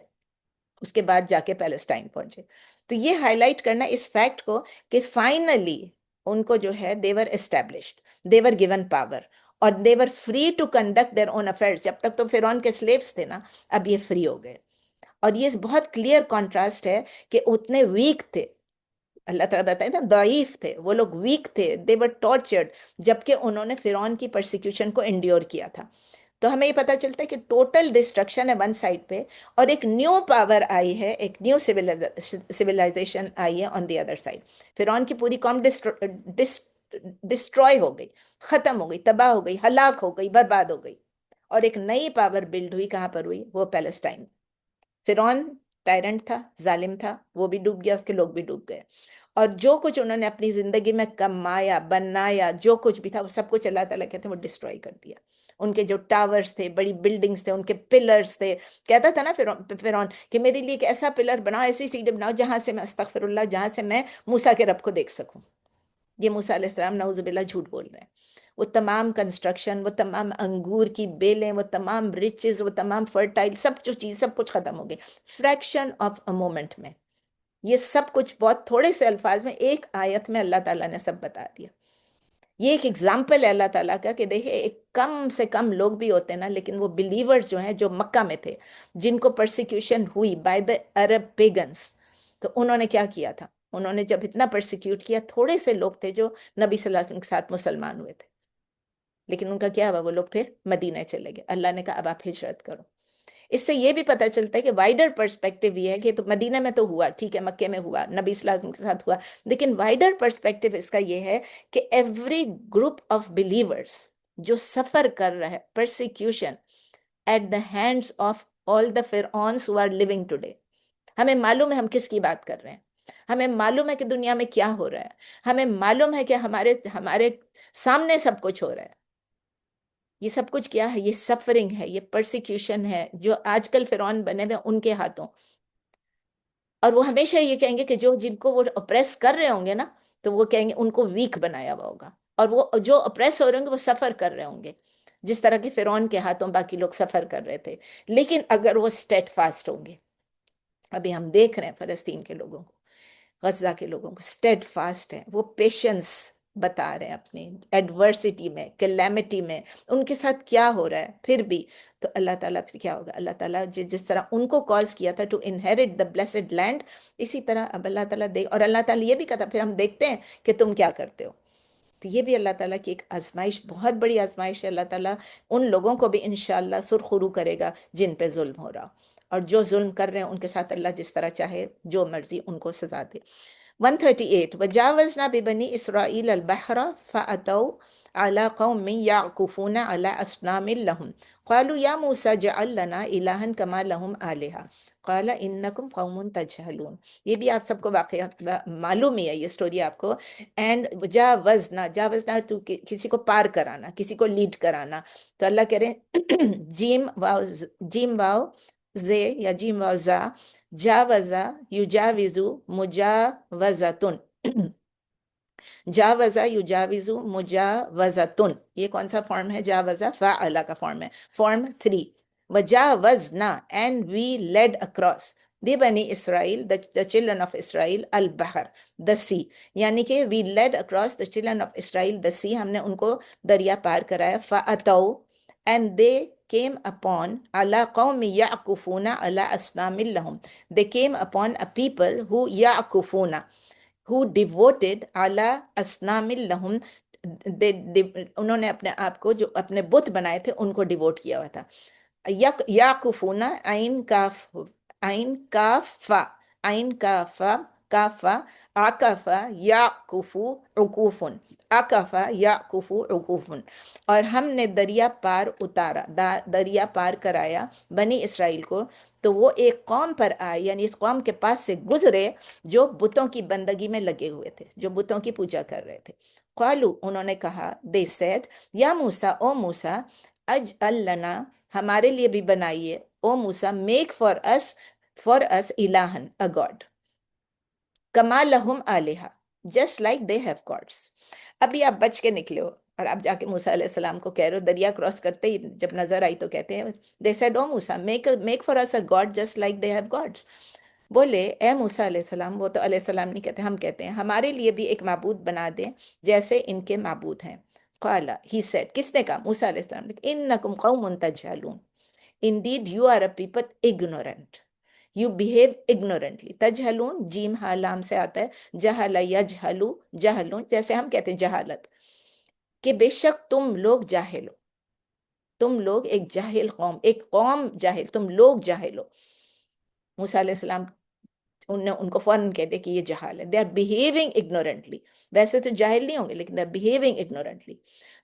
اس کے بعد جا کے پیلسٹائن پہنچے. تو یہ ہائی لائٹ کرنا اس فیکٹ کو کہ فائنلی ان کو جو ہے they were established, they were given power, اور they were free to conduct their own affairs. جب تک تو فرعون کے slaves تھے نا, اب یہ فری ہو گئے. اور یہ بہت کلیئر کانٹراسٹ ہے کہ اتنے ویک تھے, اللہ تعالیٰ بتائے نا ضعیف تھے وہ لوگ, ویک تھے, they were tortured, جبکہ انہوں نے فرعون کی پرسیکیوشن کو انڈیور کیا تھا. تو ہمیں یہ پتہ چلتا ہے کہ ٹوٹل ڈسٹرکشن ہے ون سائڈ پہ, اور ایک نیو پاور آئی ہے, ایک نیو سویلائزیشن آئی ہے آن دی ادر سائڈ. فرعون کی پوری قوم ڈسٹروائے ہو گئی, ختم ہو گئی, تباہ ہو گئی, ہلاک ہو گئی, برباد ہو گئی. اور ایک نئی پاور بلڈ ہوئی. کہاں پر ہوئی؟ وہ پیلسٹائن. فرعون ٹائرنٹ تھا، ظالم تھا، وہ بھی ڈوب گیا، اس کے لوگ بھی ڈوب گئے. اور جو کچھ انہوں نے اپنی زندگی میں کمایا، بنایا، جو کچھ بھی تھا، وہ سب کچھ اللہ تعالیٰ کہتے ہیں وہ ڈسٹروائے کر دیا. ان کے جو ٹاورز تھے، بڑی بلڈنگز تھے، ان کے پلرز تھے. کہتا تھا نا فرعون کہ میرے لیے ایک ایسا پلر بناؤ، ایسی سیڑھی بناؤ جہاں سے میں استغفر اللہ، جہاں سے میں موسیٰ کے رب کو دیکھ سکوں. یہ موسیٰ علیہ السلام نعوذ باللہ جھوٹ بول رہے ہیں. وہ تمام کنسٹرکشن، وہ تمام انگور کی بیلیں، وہ تمام رچز، وہ تمام فرٹائل، سب جو چیز، سب کچھ ختم ہو گئی فریکشن آف اے مومنٹ میں. یہ سب کچھ بہت تھوڑے سے الفاظ میں ایک آیت میں اللہ تعالیٰ نے سب بتا دیا. یہ ایک ایگزامپل ہے اللہ تعالیٰ کا کہ دیکھیں ایک کم سے کم لوگ بھی ہوتے ہیں نا، لیکن وہ بلیورز جو ہیں، جو مکہ میں تھے، جن کو پرسیکیوشن ہوئی بائی دا عرب پیگنس، تو انہوں نے کیا کیا تھا؟ انہوں نے جب اتنا پرسیکیوٹ کیا، تھوڑے سے لوگ تھے جو نبی صلی اللہ علیہ وسلم کے ساتھ مسلمان ہوئے تھے، لیکن ان کا کیا ہوا؟ وہ لوگ پھر مدینہ چلے گئے. اللہ نے کہا اب آپ ہجرت کرو. اس سے یہ بھی پتہ چلتا ہے کہ وائڈر پرسپیکٹیو یہ ہے کہ تو مدینہ میں تو ہوا، ٹھیک ہے، مکے میں ہوا، نبی صلی اللہ علیہ وسلم کے ساتھ ہوا، لیکن وائڈر پرسپیکٹیو اس کا یہ ہے کہ ایوری گروپ آف بلیورز جو سفر کر رہا ہے persecution at the hands of all the فرعونز ہو آر لیونگ ٹوڈے. ہمیں معلوم ہے ہم کس کی بات کر رہے ہیں، ہمیں معلوم ہے کہ دنیا میں کیا ہو رہا ہے، ہمیں معلوم ہے کہ ہمارے سامنے سب کچھ ہو رہا ہے. یہ سب کچھ کیا ہے؟ یہ سفرنگ ہے، یہ پرسیکیوشن ہے جو آج کل فرعون بنے ہوئے ان کے ہاتھوں. اور وہ ہمیشہ یہ کہیں گے کہ جن کو وہ اپریس کر رہے ہوں گے نا، تو وہ کہیں گے ان کو ویک بنایا ہوا ہوگا، اور وہ جو اپریس ہو رہے ہوں گے وہ سفر کر رہے ہوں گے، جس طرح کہ فرعون کے ہاتھوں باقی لوگ سفر کر رہے تھے. لیکن اگر وہ اسٹیڈ فاسٹ ہوں گے، ابھی ہم دیکھ رہے ہیں فلسطین کے لوگوں کو، غزہ کے لوگوں کو اسٹیڈ فاسٹ ہیں، وہ پیشنس بتا رہے ہیں اپنی ایڈورسٹی میں، کلیمٹی میں، ان کے ساتھ کیا ہو رہا ہے پھر بھی. تو اللہ تعالیٰ پھر کیا ہوگا؟ اللہ تعالیٰ جس طرح ان کو کاز کیا تھا to inherit the blessed land, اسی طرح اب اللہ تعالیٰ اور اللہ تعالیٰ یہ بھی کہتا پھر ہم دیکھتے ہیں کہ تم کیا کرتے ہو. تو یہ بھی اللہ تعالیٰ کی ایک آزمائش، بہت بڑی آزمائش ہے. اللہ تعالیٰ ان لوگوں کو بھی انشاءاللہ سرخرو کرے گا جن پہ ظلم ہو رہا، اور جو ظلم کر رہے ہیں ان کے ساتھ اللہ جس طرح چاہے جو مرضی ان کو سزا دے. 138 وجاوزنا ببنی اسرائیل البحر فأتوا على قوم يعكفون على أصنام لهم قالوا يا موسى اجعل لنا إلها كما لهم آلهة قال إنكم قوم تجهلون. یہ بھی آپ سب کو واقعات معلوم ہی ہے، یہ سٹوری آپ کو. اینڈ جاوزنا تو کسی کو پار کرانا، کسی کو لیڈ کرانا. تو اللہ کہہ رہے ہیں جیم واو زے یا جیم واو زا، جاوزا یجاوزو مجاوزتن، جاوزا یجاوزو مجاوزتن، یہ کون سا فارم ہے؟ جاوزا فاعل کا فارم ہے، فارم 3. وجاوزنا اینڈ وی لیڈ اکراس بنی اسرائیل the children of Israel البحر the sea، یعنی کہ we led across the children of Israel the sea، ہم نے ان کو دریا پار کرایا. فَأَتَوْا and they came upon عَلَىٰ قَوْمِ يَعْكُفُونَ عَلَىٰ أَصْنَامٍ لَهُمْ، they came upon a people who يَعْكُفُونَ who devoted عَلَىٰ أَصْنَامٍ لَهُمْ، انہوں نے اپنے آپ کو جو اپنے بت بنائے تھے ان کو ڈیووٹ کیا ہوا تھا. یعکفون عین کاف فا، عین کافا کافا، عکفا یعکفو عکوفن، عکفا یعکفو عکوفن. اور ہم نے دریا پار اتارا، دریا پار کرایا بنی اسرائیل کو، تو وہ ایک قوم پر آئے، یعنی اس قوم کے پاس سے گزرے جو بتوں کی بندگی میں لگے ہوئے تھے، جو بتوں کی پوجا کر رہے تھے. قالو، انہوں نے کہا، they said یا موسیٰ، او موسیٰ، اجعل لنا، ہمارے لیے بھی بنائیے، او موسیٰ، میک فار اس الہن، a god، کما لہم آلہہ، just like they have gods. ابھی آپ بچ کے نکلے ہو اور آپ جا کے موسیٰ علیہ السلام کو کہہ رہے ہو، دریا کراس کرتے ہی جب نظر آئی تو کہتے ہیں they said O Musa make for us a god just like they have gods. بولے اے موسیٰ علیہ السلام، وہ تو علیہ السلام نہیں کہتے، ہم کہتے ہیں، ہمارے لیے بھی ایک معبود بنا دیں جیسے ان کے معبود ہیں. قالا، he said، کس نے کہا؟ موسیٰ علیہ السلام نے، انکم قوم تجہلون، indeed you are a people ignorant، you behave ignorantly. تجہلون جیم ہا لام سے آتا ہے، جہل یجہلو جہلون، جیسے ہم کہتے ہیں جہالت، کہ بے شک تم لوگ جاہل ہو، تم لوگ ایک جاہل قوم، ایک قوم جاہل، تم لوگ جاہل ہو. موسیٰ علیہ السلام ان کو فوراً کہہ دے کہ یہ جہال ہے. They are behaving ignorantly. ویسے تو جاہل نہیں ہوں گے لیکن دے آر بیہیونگ اگنورنٹلی.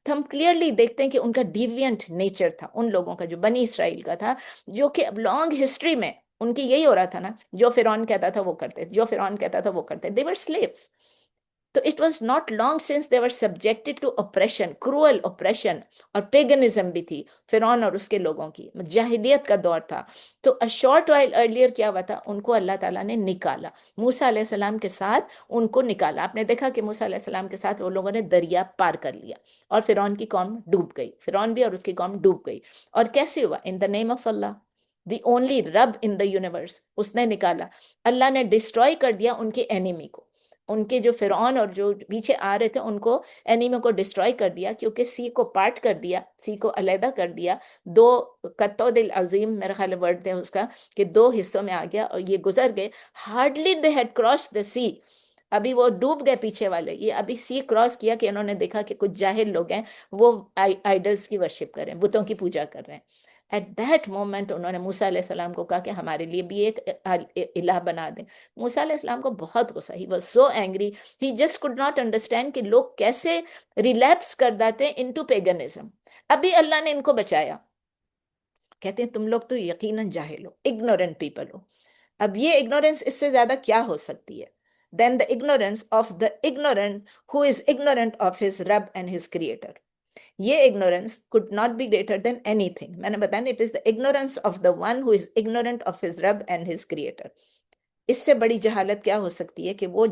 تو ہم کلیئرلی دیکھتے ہیں کہ ان کا ڈیوینٹ نیچر تھا ان لوگوں کا جو بنی اسرائیل کا تھا, جو کہ اب لانگ ہسٹری میں ان کی یہی ہو رہا تھا نا, جو فرعون کہتا تھا وہ کرتے, جو فرعون کہتا تھا وہ کرتے. they were slaves. تو it was not long since they were subjected to oppression, cruel oppression, اور پیگنزم بھی تھی فرعون اور اس کے لوگوں کی, جاہلیت کا دور تھا. تو a short while earlier کیا ہوا تھا, ان کو اللہ تعالیٰ نے نکالا موسیٰ علیہ السلام کے ساتھ, ان کو نکالا. آپ نے دیکھا کہ موسیٰ علیہ السلام کے ساتھ وہ لوگوں نے دریا پار کر لیا اور فرعون کی قوم ڈوب گئی, فرعون بھی اور اس کی قوم ڈوب گئی. اور کیسے ہوا؟ in the name of Allah, the only رب in the universe, اس نے نکالا. اللہ نے ڈسٹروائے کر دیا ان کے اینیمی کو, ان کے جو فرعون اور جو پیچھے آ رہے تھے ان کو, اینیمی کو ڈسٹروائے کر دیا, کیونکہ سی کو پارٹ کر دیا, سی کو علیحدہ کر دیا. دو قطود العظیم میرا خیال ورڈ ہے اس کا, کہ دو حصوں میں آ گیا اور یہ گزر گئے. Hardly they had crossed the sea, ابھی وہ ڈوب گئے پیچھے والے, یہ ابھی سی کراس کیا کہ انہوں نے دیکھا کہ کچھ جاہل لوگ ہیں وہ آئیڈلز کی ورشپ کر رہے ہیں, بتوں کی پوجا کر رہے ہیں. ایٹ دیٹ مومنٹ انہوں نے موسیٰ علیہ السلام کو کہا کہ ہمارے لیے بھی ایک الہ بنا دیں. موسیٰ علیہ السلام کو بہت غصہ, he was so angry, he just could not understand کہ لوگ کیسے ریلیپس کر جاتے ہیں into paganism. ابھی اللہ نے ان کو بچایا, کہتے ہیں تم لوگ تو یقیناً جاہل ہو, ignorant people ہو. اب یہ ignorance اس سے زیادہ کیا ہو سکتی ہے than the ignorance of the ignorant who is ignorant of his Rabb and his creator. یہ ignorance could not be greater than anything. میں نے بتایا it is the ignorance of the one who is ignorant of his Rabb and his creator. اس سے بڑی جہالت کیا ہو سکتی ہے کہ وہ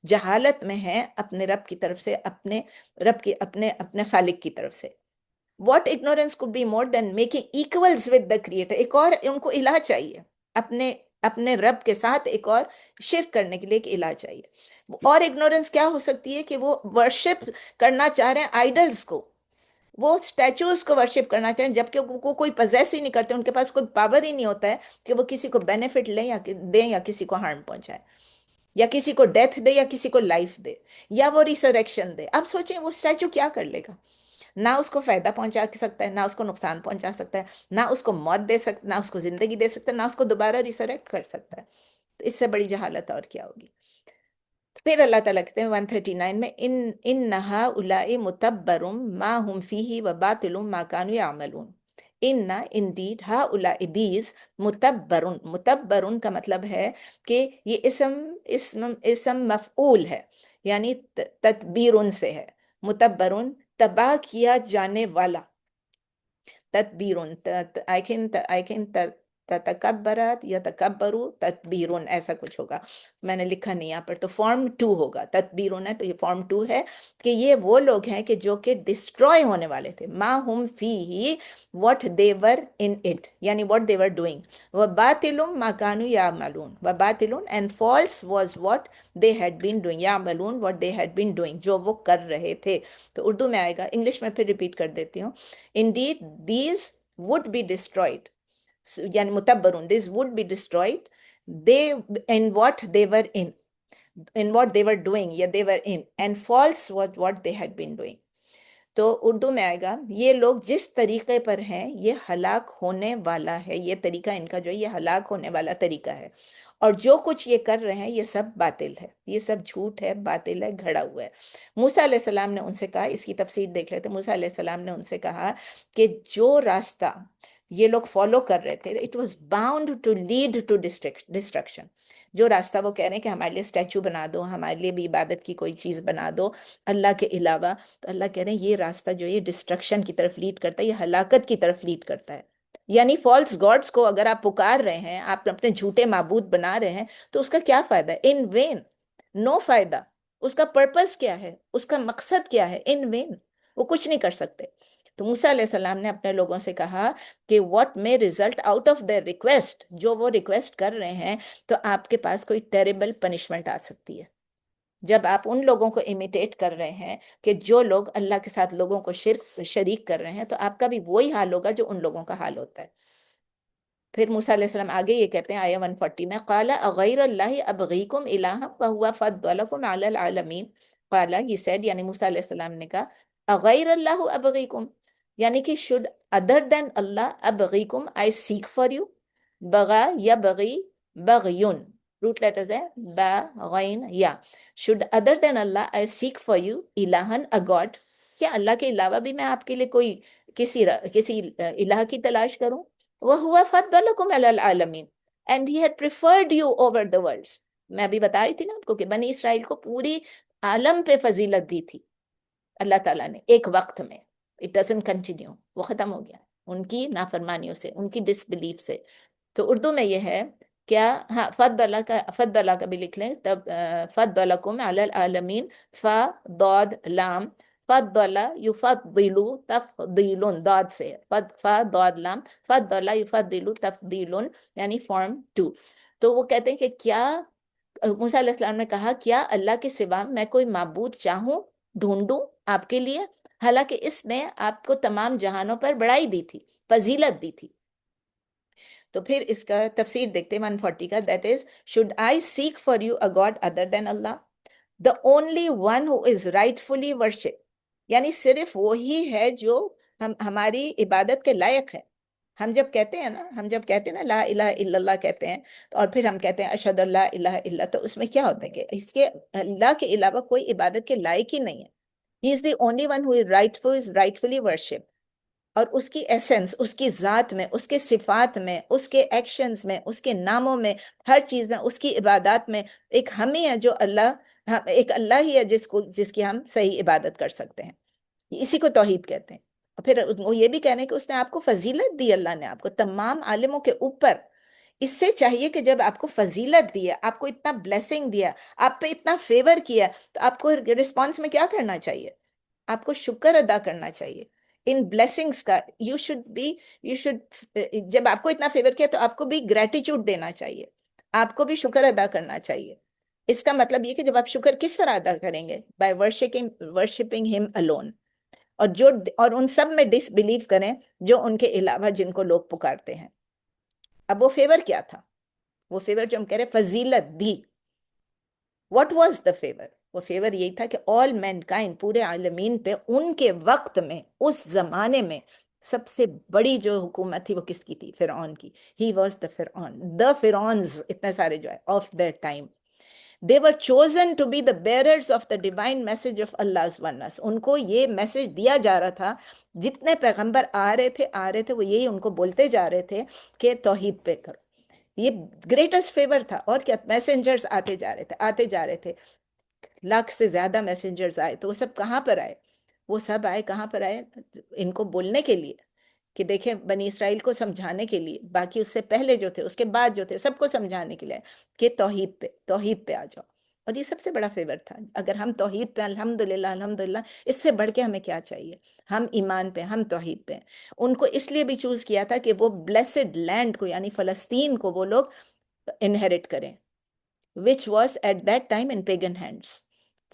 جہالت میں ہے اپنے رب کی طرف سے, اپنے رب کی اپنے خالق کی طرف سے. What ignorance could be more than making equals with the creator. ایک اور ان کو الہ چاہیے, اپنے رب کے ساتھ ایک اور شرک کرنے کے لیے ایک الہ چاہیے. اور ignorance کیا ہو سکتی ہے کہ وہ ورشپ کرنا چاہ رہے ہیں آئیڈلز کو, وہ اسٹیچوز کو ورشپ کرنا چاہیں, جبکہ وہ کوئی پوزیس ہی نہیں کرتے, ان کے پاس کوئی پاور ہی نہیں ہوتا ہے کہ وہ کسی کو بینیفٹ لیں یا دیں یا کسی کو ہارم پہنچائے, یا کسی کو ڈیتھ دے یا کسی کو لائف دے, یا وہ ریسریکشن دے. اب سوچیں وہ اسٹیچو کیا کر لے گا؟ نہ اس کو فائدہ پہنچا سکتا ہے, نہ اس کو نقصان پہنچا سکتا ہے, نہ اس کو موت دے سکتا, نہ اس کو زندگی دے سکتا ہے, نہ اس کو دوبارہ ریسریکٹ کر سکتا ہے. تو اس سے بڑی جہالت اور کیا ہوگی؟ پھر اللہ تعالیٰ کہتے ہیں 139 میں, انہا اولائی متبرم ما ہم فیہ وباطل ما کانوا یعملون. indeed ہاؤلائی these متبرن, متبرن کا مطلب ہے کہ یہ اسم مفعول ہے, یعنی تدبیرن سے ہے. متبرن تباہ کیا جانے والا, تدبیرن I can تتکبرات یا تکبرو تدبیرون ایسا کچھ ہوگا, میں نے لکھا نہیں یہاں پر, تو فارم 2 ہوگا. تدبیرون ہے تو یہ فارم 2 ہے کہ یہ وہ لوگ ہیں کہ جو کہ ڈسٹروائے ہونے والے تھے. ما ہم فیہ what they were in it, یعنی what they were doing. وباطل ما کانوا یعملون, وباطل and false was what they had been doing, یعملون what they had been doing, جو وہ کر رہے تھے. تو اردو میں آئے گا, انگلش میں پھر ریپیٹ کر دیتی ہوں. indeed these would be destroyed, یعنی متبرون, this would be destroyed, they in what they were in what they were doing, یا they were in, and false what they had been doing. تو اردو میں آئے گا, یہ لوگ جس طریقے پر ہیں یہ ہلاک ہونے والا ہے, یہ طریقہ ان کا جو ہے یہ ہلاک ہونے والا طریقہ ہے, اور جو کچھ یہ کر رہے ہیں یہ سب باطل ہے, یہ سب جھوٹ ہے, باطل ہے, گھڑا ہوا ہے. موسیٰ علیہ السلام نے ان سے کہا, اس کی تفسیر دیکھ لیتے, موسیٰ علیہ السلام نے ان سے کہا کہ جو راستہ یہ لوگ فالو کر رہے تھے, it was bound to lead to destruction. جو راستہ وہ کہہ رہے ہیں کہ ہمارے لیے اسٹیچو بنا دو, ہمارے لیے بھی عبادت کی کوئی چیز بنا دو اللہ کے علاوہ, تو اللہ کہہ رہے ہیں یہ راستہ جو یہ ڈسٹرکشن کی طرف لیڈ کرتا ہے, یہ ہلاکت کی طرف لیڈ کرتا ہے. یعنی فالس گاڈز کو اگر آپ پکار رہے ہیں, آپ اپنے جھوٹے معبود بنا رہے ہیں, تو اس کا کیا فائدہ ہے؟ ان وین, نو فائدہ. اس کا پرپس کیا ہے, اس کا مقصد کیا ہے؟ ان وین, وہ کچھ نہیں کر سکتے. تو موسیٰ علیہ السلام نے اپنے لوگوں سے کہا کہ what may result out of their request, جو وہ ریکویسٹ کر رہے ہیں, تو آپ کے پاس کوئی ٹیریبل پنشمنٹ آ سکتی ہے. جب آپ ان لوگوں کو امیٹیٹ کر رہے ہیں کہ جو لوگ اللہ کے ساتھ لوگوں کو شریک کر رہے ہیں, تو آپ کا بھی وہی حال ہوگا جو ان لوگوں کا حال ہوتا ہے. پھر موسیٰ علیہ السلام آگے یہ کہتے ہیں آیہ 140 میں, قال اغیر اللہ ابغیکم الہا وہو فضلکم علی العالمین. قال, یہ said, یعنی موسیٰ علیہ السلام نے کہا, اغیر اللہ ابغیکم, یعنی کہ should other than Allah ابغیکم, I seek for you. بغا یا بغی, بغیون, روٹ لیٹرز ہیں با غین یا. شوڈ ادر دین اللہ آئی سیک فار یو الہن اے گاڈ، کیا اللہ کے علاوہ بھی میں آپ کے لیے کوئی کسی الہ کی تلاش کروں؟ وَهُوَ فَضَّلَكُمْ عَلَى الْعَالَمِينَ and he had preferred you over the worlds. میں ابھی بتا رہی تھی نا آپ کو کہ بنی اسرائیل کو پوری عالم پہ فضیلت دی تھی اللہ تعالیٰ نے ایک وقت میں. اٹ ڈزنٹ کنٹینیو، وہ ختم ہو گیا ان کی نافرمانیوں سے، ان کی ڈس بلیف سے. تو اردو میں یہ ہے کیا، ہاں فضلہ کا بھی لکھ لیں تب، فضلکم علی العالمین، فا ضاد لام، فضل یفضل تفضیل ضاد سے، فا ضاد لام، فضل یفضل تفضیل یعنی فارم 2. تو وہ کہتے ہیں کہ کیا موسیٰ علیہ السلام نے کہا کیا اللہ کے سوا میں کوئی معبود چاہوں، ڈھونڈوں آپ کے لیے، حالانکہ اس نے آپ کو تمام جہانوں پر بڑائی دی تھی، فضیلت دی تھی. تو پھر اس کا تفسیر دیکھتے 140 کا، that is should I seek for you a god other than Allah the only one who is rightfully worship، یعنی صرف وہی ہے جو ہماری عبادت کے لائق ہے. ہم جب کہتے ہیں نا لا الہ الا اللہ کہتے ہیں اور پھر ہم کہتے ہیں اشہد ان لا الہ الا، تو اس میں کیا ہوتا ہے کہ اس کے اللہ کے علاوہ کوئی عبادت کے لائق ہی نہیں ہے. He is the only one who is rightfully worship. اور اس کی ایسنس، اس کی ذات میں، اس کے صفات میں، اس کے ایکشنز میں، اس کے ناموں میں، ہر چیز میں، اس کی عبادات میں ایک ہم ہی ہے جو ایک اللہ ہی ہے جس کی ہم صحیح عبادت کر سکتے ہیں. اسی کو توحید کہتے ہیں. اور پھر وہ یہ بھی کہہ رہے ہیں کہ اس نے آپ کو فضیلت دی، اللہ نے آپ کو تمام عالموں کے اوپر. اس سے چاہیے کہ جب آپ کو فضیلت دی ہے، آپ کو اتنا بلیسنگ دیا، آپ پہ اتنا فیور کیا، تو آپ کو رسپانس میں کیا کرنا چاہیے؟ آپ کو شکر ادا کرنا چاہیے ان بلیسنگز کا. یو شوڈ جب آپ کو اتنا فیور کیا تو آپ کو بھی گریٹیچیوڈ دینا چاہیے، آپ کو بھی شکر ادا کرنا چاہیے. اس کا مطلب یہ کہ جب آپ شکر کس طرح ادا کریں گے؟ بائی ورشپنگ ہم alone. اور ان سب میں ڈس بلیو کریں جو ان کے علاوہ جن کو لوگ پکارتے ہیں. اب وہ فیور کیا تھا؟ وہ فیور جو ہم کہہ رہے فضیلت دی. What was the favour? وہ فیور یہی تھا کہ آل مین کائنڈ، پورے عالمین پہ ان کے وقت میں، اس زمانے میں سب سے بڑی جو حکومت تھی وہ کس کی تھی؟ فرعون کی. ہی واز دا فرعون، دا فرعونز اتنے سارے جو ہے of their time. They were chosen to be the bearers of the divine message of Allah's oneness. ان کو یہ میسج دیا جا رہا تھا، جتنے پیغمبر آ رہے تھے وہ یہی ان کو بولتے جا رہے تھے کہ توحید پہ کرو. یہ گریٹسٹ فیور تھا. اور کیا؟ میسنجرز آتے جا رہے تھے، لاکھ سے زیادہ میسنجرز آئے. تو وہ سب کہاں پر آئے؟ وہ سب آئے کہاں پر آئے؟ ان کو بولنے کے لیے کہ دیکھیں، بنی اسرائیل کو سمجھانے کے لیے، باقی اس سے پہلے جو تھے، اس کے بعد جو تھے، سب کو سمجھانے کے لیے کہ توحید پہ آ جاؤ. اور یہ سب سے بڑا فیور تھا. اگر ہم توحید پہ الحمدللہ اس سے بڑھ کے ہمیں کیا چاہیے؟ ہم ایمان پہ، ہم توحید پہ. ان کو اس لیے بھی چوز کیا تھا کہ وہ بلیسڈ لینڈ کو، یعنی فلسطین کو، وہ لوگ انہیرٹ کریں، which was at that time in pagan hands.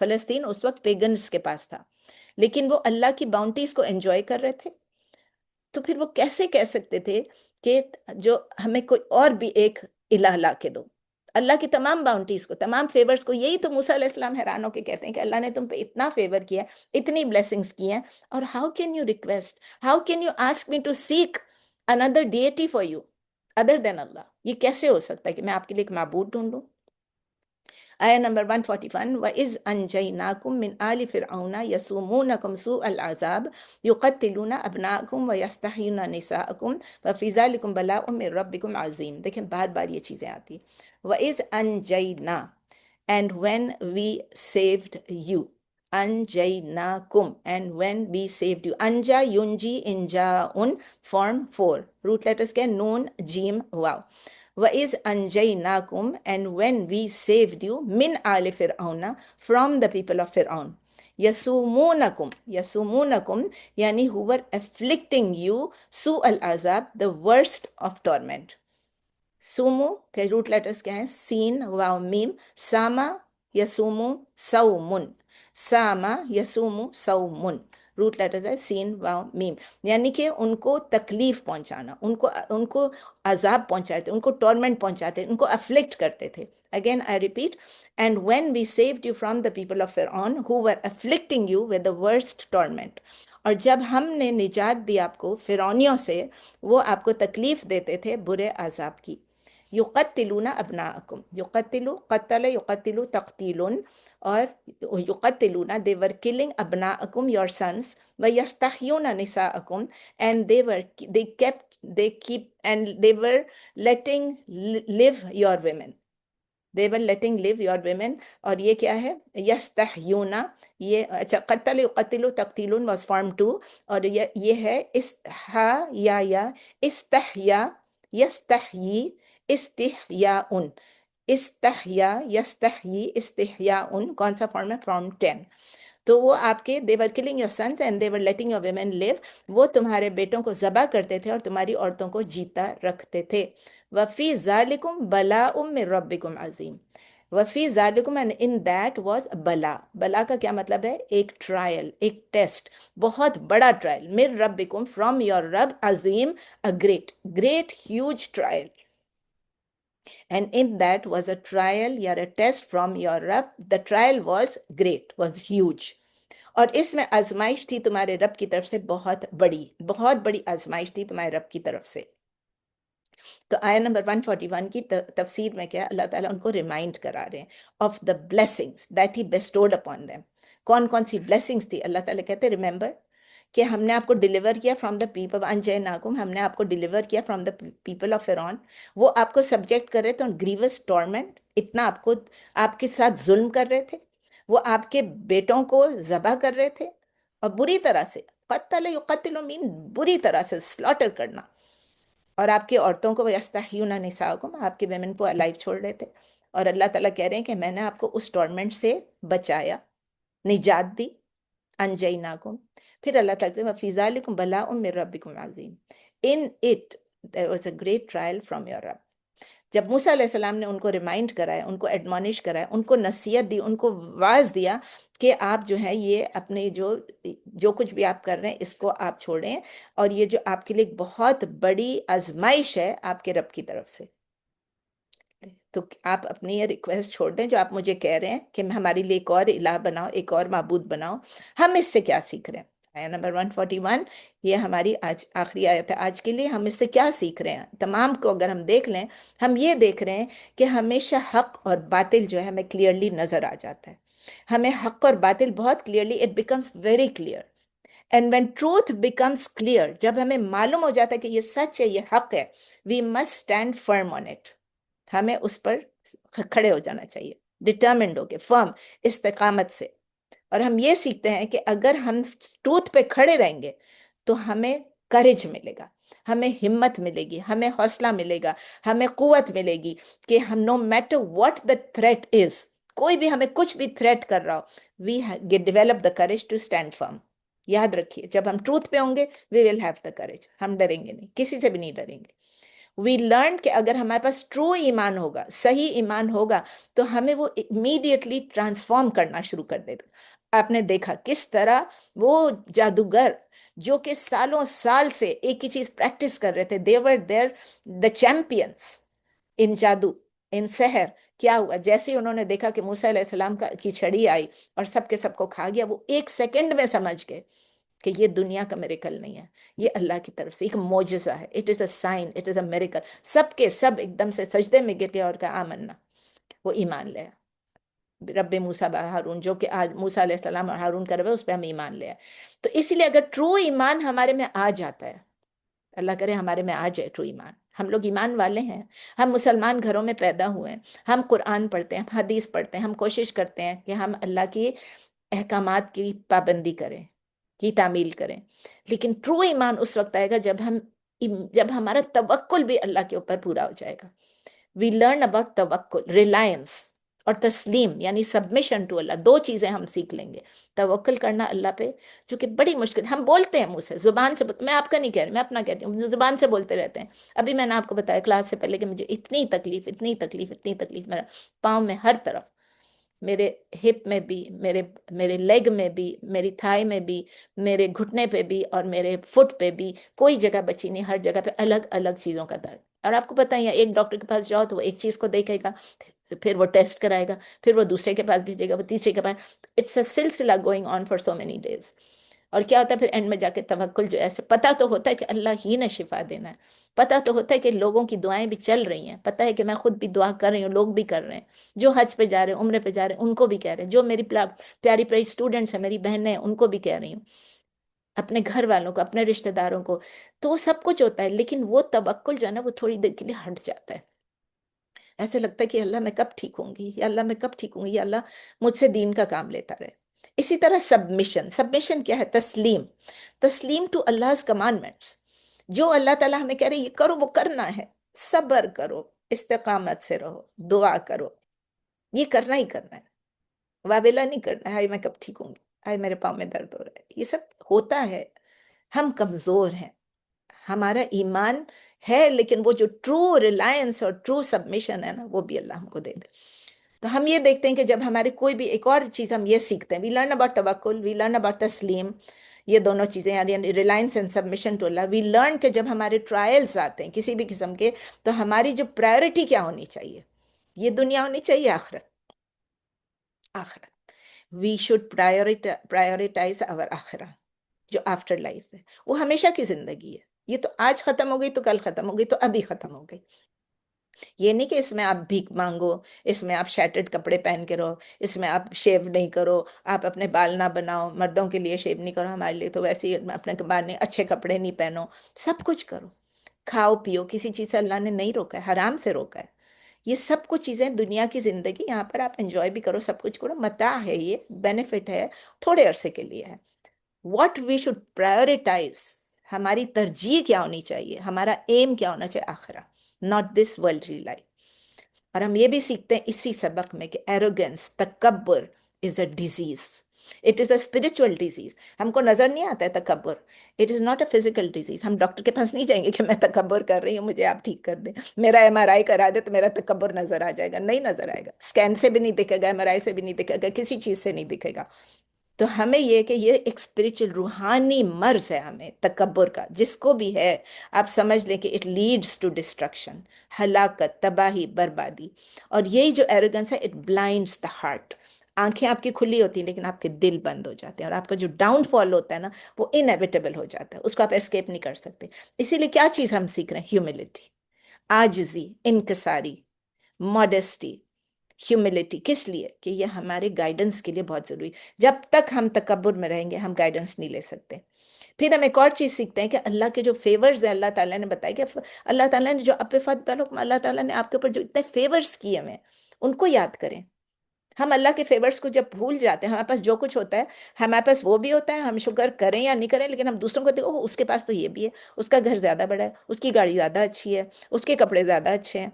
فلسطین اس وقت پیگنز کے پاس تھا، لیکن وہ اللہ کی باؤنٹیز کو انجوائے کر رہے تھے. تو پھر وہ کیسے کہہ سکتے تھے کہ جو ہمیں کوئی اور بھی ایک الہ لا کے دو؟ اللہ کی تمام باؤنٹیز کو، تمام فیورز کو. یہی تو موسیٰ علیہ السلام حیران ہو کے کہتے ہیں کہ اللہ نے تم پہ اتنا فیور کیا، اتنی بلیسنگز کی ہیں، اور how can you request, how can you ask me to seek another deity for you other than Allah? یہ کیسے ہو سکتا ہے کہ میں آپ کے لیے ایک معبود ڈھونڈوں؟ آیا نمبر 141، وَإِذْ أَنْجَيْنَاكُمْ مِنْ آلِ فِرْعَوْنَ يَسُومُونَكُمْ سُوءَ الْعَذَابِ يُقَتِّلُونَ أَبْنَاءَكُمْ وَيَسْتَحْيُونَ نِسَاءَكُمْ وَفِي ذَلِكُمْ بَلَاءٌ مِّن رَبِّكُمْ عَظِيمٌ. دیکھیں بار بار یہ چیزیں آتی. وَإِذْ أَنْجَيْنَا، and when we saved you. أَنْجَيْنَاكُمْ، and when we saved you. أَنْجَا يُنْجِي إِنْجَاءٌ form 4. root letters کے نون جیم واو. وَإِذْ أَنْجَيْنَاكُمْ، and when we saved you مِنْ آلِ فِرْعَوْنَ from the people of Fir'aun. يَسُومُونَكُمْ یعنی who were afflicting you سوء العذاب the worst of torment. Sumo کے route letters کیا ہیں؟ سین واو میم. ساما یسومو سومن، ساما یسومو سومن. Route letters ہے سین واو میم، یعنی کہ ان کو تکلیف پہنچانا، ان کو عذاب پہنچاتے تھے، ان کو ٹورمنٹ پہنچاتے تھے، ان کو افلکٹ کرتے تھے. Again I repeat, and when we saved you from the people of فرعون who were afflicting you with the worst torment. اور جب ہم نے نجات دی آپ کو فرعونیوں سے، وہ آپ کو تکلیف دیتے تھے برے عذاب کی. یقتلون ابناءکم، یقتلو قتل یقتلو تقتیلن، اور یقتلون they were killing ابناءکم your sons، ویستحیون نساءکم and they keep and they were letting live your women، they were letting live your women. اور یہ کیا ہے یستحیون، یہ اچھا قتل یقتل تقتیلون was form 2، اور یہ ہے استحیا استحیا یستحیی استحیاء، استحیا یستحیی استحیاء کون سا فارم ہے؟ فرام 10۔ تو وہ آپ کے they were killing your sons and they were letting your women live، وہ تمہارے بیٹوں کو ذبح کرتے تھے اور تمہاری عورتوں کو جیتا رکھتے تھے۔ وَفِي ذَلِكُمْ بَلَاءٌ مِّن رَبِّكُمْ عَظِيمٌ، وَفِي ذَلِكُمْ and in that was بلا، بلا کا کیا مطلب ہے؟ ایک ٹرائل، ایک ٹیسٹ، بہت بڑا ٹرائل، مِّن رَبِّكُمْ from your رب، عظیم a great huge trial، and in that was a trial or a test from your Rabb. The trial was great, was huge، اور اس میں آزمائش تھی تمہارے رب کی طرف سے بہت بڑی آزمائش تھی تمہارے رب کی طرف سے۔ تو آیہ نمبر 141 کی تفسیر میں کیا اللہ تعالیٰ ان کو ریمائنڈ کرا رہے ہیں of the blessings that he bestowed upon them. کون کون سی بلیسنگس تھی؟ اللہ تعالیٰ کہتے ہیں ریممبر کہ ہم نے آپ کو ڈیلیور کیا فرام دا پیپل انجیناکم، ہم نے آپ کو ڈیلیور کیا فرام دا پیپل آف فرعون، وہ آپ کو سبجیکٹ کر رہے تھے گریوس ٹورمنٹ، اتنا آپ کے ساتھ ظلم کر رہے تھے، وہ آپ کے بیٹوں کو ذبح کر رہے تھے اور بری طرح سے، قتل یقتل مین بری طرح سے سلاٹر کرنا، اور آپ کی عورتوں کو یستحیون نساءکم، آپ کے ویمن کو الائیو چھوڑ رہے تھے، اور اللہ تعالیٰ کہہ رہے ہیں کہ میں نے آپ کو اس ٹورمنٹ سے بچایا، نجات دی، انجیناکم۔ پھر اللہ تعالیٰ کہتے ہیں وَفِي ذَلِكُمْ بَلَاءٌ مِّن رَبِّكُمْ عَظِيمٌ، in it there was a great trial from your Rabb۔ جب موسیٰ علیہ السلام نے ان کو ریمائنڈ کرایا، ان کو ایڈمانش کرایا، ان کو نصیحت دی، ان کو واعظ دیا کہ آپ جو ہے یہ اپنے جو کچھ بھی آپ کر رہے ہیں اس کو آپ چھوڑیں، اور یہ جو آپ کے لیے ایک بہت بڑی آزمائش ہے آپ کے رب کی طرف سے، تو آپ اپنی یہ ریکویسٹ چھوڑ دیں جو آپ مجھے کہہ رہے ہیں کہ ہمارے لیے ایک اور الہ بناؤ، ایک اور معبود بناؤ۔ ہم اس سے کیا سیکھ رہے ہیں؟ آیہ نمبر 141 یہ ہماری آج آخری آیت ہے آج کے لیے۔ ہم اس سے کیا سیکھ رہے ہیں؟ تمام کو اگر ہم دیکھ لیں، ہم یہ دیکھ رہے ہیں کہ ہمیشہ حق اور باطل جو ہے ہمیں کلیئرلی نظر آ جاتا ہے، ہمیں حق اور باطل بہت clearly it becomes very clear, and when truth becomes clear, جب ہمیں معلوم ہو جاتا ہے کہ یہ سچ ہے، یہ حق ہے، we must stand firm on it, ہمیں اس پر کھڑے ہو جانا چاہیے، ڈٹرمنڈ ہو کے، فرم استقامت سے۔ اور ہم یہ سیکھتے ہیں کہ اگر ہم ٹروتھ پہ کھڑے رہیں گے تو ہمیں کریج ملے گا، ہمیں ہمت ملے گی، ہمیں حوصلہ ملے گا، ہمیں قوت ملے گی کہ ہم no matter what the threat is, کوئی بھی ہمیں کچھ بھی تھریٹ کر رہا ہو، we develop the courage to stand firm. یاد رکھیے جب ہم ٹروتھ پہ ہوں گے وی ول ہیو دا کریج، ہم ڈریں گے نہیں، کسی سے بھی نہیں ڈریں گے۔ وی لرن کہ اگر ہمارے پاس ٹرو ایمان ہوگا، صحیح ایمان ہوگا، تو ہمیں وہ امیڈیٹلی ٹرانسفارم کرنا شروع کر دے گا۔ آپ نے دیکھا کس طرح وہ جادوگر جو کہ سالوں سال سے ایک ہی چیز پریکٹس کر رہے تھے، they were there the champions ان جادو، ان سحر، کیا ہوا جیسے انہوں نے دیکھا کہ موسیٰ علیہ السلام کی چھڑی آئی اور سب کے سب کو کھا گیا، وہ ایک سیکنڈ میں سمجھ گئے کہ یہ دنیا کا میریکل نہیں ہے، یہ اللہ کی طرف سے ایک معجزہ ہے، it is a sign, it is a miracle. سب کے سب ایک دم سے سجدے میں گر گئے اور کہا آمنا، وہ ایمان لیا رب موسیٰ ہارون، جو کہ آج موسیٰ علیہ السلام اور ہارون کا رب ہے، اس پہ ہم ایمان لیا۔ تو اسی لیے اگر ٹرو ایمان ہمارے میں آ جاتا ہے، اللہ کرے ہمارے میں آ جائے ٹرو ایمان، ہم لوگ ایمان والے ہیں، ہم مسلمان گھروں میں پیدا ہوئے ہیں، ہم قرآن پڑھتے ہیں، حدیث پڑھتے ہیں، ہم کوشش کرتے ہیں کہ ہم اللہ کی احکامات کی پابندی کریں، کی تعمیل کریں، لیکن ٹرو ایمان اس وقت آئے گا جب ہمارا توکل بھی اللہ کے اوپر پورا ہو جائے گا۔ وی لرن اباؤٹ توکل، ریلائنس اور تسلیم، یعنی سبمیشن ٹو اللہ۔ دو چیزیں ہم سیکھ لیں گے، توکل کرنا اللہ پہ، جو کہ بڑی مشکل، ہم بولتے ہیں منہ سے، زبان سے میں آپ کا نہیں کہہ رہی، میں اپنا کہتی ہوں، زبان سے بولتے رہتے ہیں۔ ابھی میں نے آپ کو بتایا کلاس سے پہلے کہ مجھے اتنی تکلیف میرا پاؤں میں ہر طرف، میرے ہپ میں بھی، میرے لیگ میں بھی، میری تھائی میں بھی، میرے گھٹنے پہ بھی، اور میرے فٹ پہ بھی، کوئی جگہ بچی نہیں، ہر جگہ پہ الگ الگ چیزوں کا درد۔ اور آپ کو پتہ ہے ایک ڈاکٹر کے پاس جاؤ تو وہ ایک چیز کو دیکھے گا، پھر وہ ٹیسٹ کرائے گا، پھر وہ دوسرے کے پاس بھیجے گا، وہ تیسرے کے پاس، اٹس اے سلسلہ going on for so many days. اور کیا ہوتا ہے پھر اینڈ میں جا کے توکل جو ایسے پتہ تو ہوتا ہے کہ اللہ ہی نے شفا دینا ہے، پتہ تو ہوتا ہے کہ لوگوں کی دعائیں بھی چل رہی ہیں، پتہ ہے کہ میں خود بھی دعا کر رہی ہوں، لوگ بھی کر رہے ہیں، جو حج پہ جا رہے ہیں، عمرے پہ جا رہے ہیں ان کو بھی کہہ رہے ہیں، جو میری پیاری پیاری اسٹوڈنٹس ہیں، میری بہنیں ہیں، ان کو بھی کہہ رہی ہوں، اپنے گھر والوں کو، اپنے رشتہ داروں کو. تو وہ سب کچھ ہوتا ہے، لیکن وہ توکل جو ہے نا وہ تھوڑی دیر کے لیے ہٹ جاتا ہے. ایسے لگتا ہے کہ اللہ میں کب ٹھیک ہوں گی، یا اللہ میں کب ٹھیک ہوں گی، یا اللہ مجھ سے دین کا کام لیتا رہے. اسی طرح سبمیشن کیا ہے؟ تسلیم. تسلیم ٹو Allah's commandments. جو اللہ تعالیٰ ہمیں کہہ رہے یہ کرو وہ کرنا ہے، صبر کرو، استقامت سے رہو، دعا کرو، یہ کرنا ہی کرنا ہے، واویلا نہیں کرنا ہے، ہائی میں کب ٹھیک ہوں گی، ہائی میرے پاؤں میں درد ہو رہا ہے. یہ سب ہوتا ہے، ہم کمزور ہیں، ہمارا ایمان ہے، لیکن وہ جو ٹرو ریلائنس اور ٹرو سبمیشن ہے نا وہ بھی اللہ ہم کو دے دے. تو ہم یہ دیکھتے ہیں کہ جب ہمارے کوئی بھی ایک اور چیز ہم یہ سیکھتے ہیں، وی لرن اباؤٹ توکل، وی لرن اباؤٹ تسلیم، یہ دونوں چیزیں یعنی reliance and submission to Allah. We learn کہ جب ہمارے ٹرائلز آتے ہیں کسی بھی قسم کے، تو ہماری جو پرائیورٹی کیا ہونی چاہیے، یہ دنیا ہونی چاہیے، آخرت. وی شوڈ پرائیورٹائز اور آخرہ جو آفٹر لائف ہے، وہ ہمیشہ کی زندگی ہے. یہ تو آج ختم ہو گئی تو کل ختم ہو گئی تو ابھی ختم ہو گئی. یہ نہیں کہ اس میں آپ بھیک مانگو، اس میں آپ شیٹرڈ کپڑے پہن کے رہو، اس میں آپ شیو نہیں کرو، آپ اپنے بال نہ بناؤ، مردوں کے لیے شیو نہیں کرو، ہمارے لیے تو ویسے ہی اپنے بال نہیں، اچھے کپڑے نہیں پہنو، سب کچھ کرو، کھاؤ پیو، کسی چیز سے اللہ نے نہیں روکا ہے، حرام سے روکا ہے. یہ سب کچھ چیزیں دنیا کی زندگی، یہاں پر آپ انجوائے بھی کرو، سب کچھ کرو، متاع ہے، یہ بینیفٹ ہے، تھوڑے عرصے کے لیے ہے. واٹ وی شوڈ پرائیورٹائز، ہماری ترجیح کیا ہونی چاہیے، ہمارا ایم کیا ہونا چاہیے، آخرہ، ناٹ دس ورلڈلی لائف. اور ہم یہ بھی سیکھتے ہیں اسی سبق میں کہ ایروگنس، تکبر is a disease, it is a spiritual disease. ہم کو نظر نہیں آتا ہے تکبر، it is not a physical disease. ہم ڈاکٹر کے پاس نہیں جائیں گے کہ میں تکبر کر رہی ہوں، مجھے آپ ٹھیک کر دیں، میرا MRI کرا دے تو میرا تکبر نظر آ جائے گا. نہیں نظر آئے گا، اسکین سے بھی نہیں دکھے گا، MRI سے بھی نہیں دکھے گا، کسی چیز سے نہیں دکھے گا. تو ہمیں یہ کہ یہ ایک اسپرچل روحانی مرض ہے ہمیں تکبر کا، جس کو بھی ہے آپ سمجھ لیں کہ اٹ لیڈس ٹو ڈسٹرکشن، ہلاکت، تباہی، بربادی. اور یہی جو ایروگنس ہے، اٹ بلائنڈس دا ہارٹ. آنکھیں آپ کی کھلی ہوتی ہیں لیکن آپ کے دل بند ہو جاتے ہیں، اور آپ کا جو ڈاؤن فال ہوتا ہے نا وہ انیویٹیبل ہو جاتا ہے، اس کو آپ اسکیپ نہیں کر سکتے. اسی لیے کیا چیز ہم سیکھ رہے ہیں؟ ہیوملٹی، عاجزی، انکساری، ماڈیسٹی، ہیوملٹی. کس لیے؟ کہ یہ ہمارے گائیڈنس کے لیے بہت ضروری. جب تک ہم تکبر میں رہیں گے ہم گائیڈنس نہیں لے سکتے. پھر ہم ایک اور چیز سیکھتے ہیں کہ اللہ کے جو فیورز ہیں، اللہ تعالیٰ نے بتایا کہ اللہ تعالیٰ نے جو اللہ تعالیٰ نے آپ کے اوپر جو اتنے فیورز کیے ہوئے ہیں ان کو یاد کریں. ہم اللہ کے فیورز کو جب بھول جاتے ہیں، ہمارے پاس جو کچھ ہوتا ہے ہمارے پاس وہ بھی ہوتا ہے، ہم شکر کریں یا نہیں کریں، لیکن ہم دوسروں کو دیکھو اس کے پاس تو یہ بھی ہے، اس کا گھر زیادہ بڑا ہے، اس کی گاڑی زیادہ اچھی ہے، اس کے کپڑے زیادہ اچھے ہیں،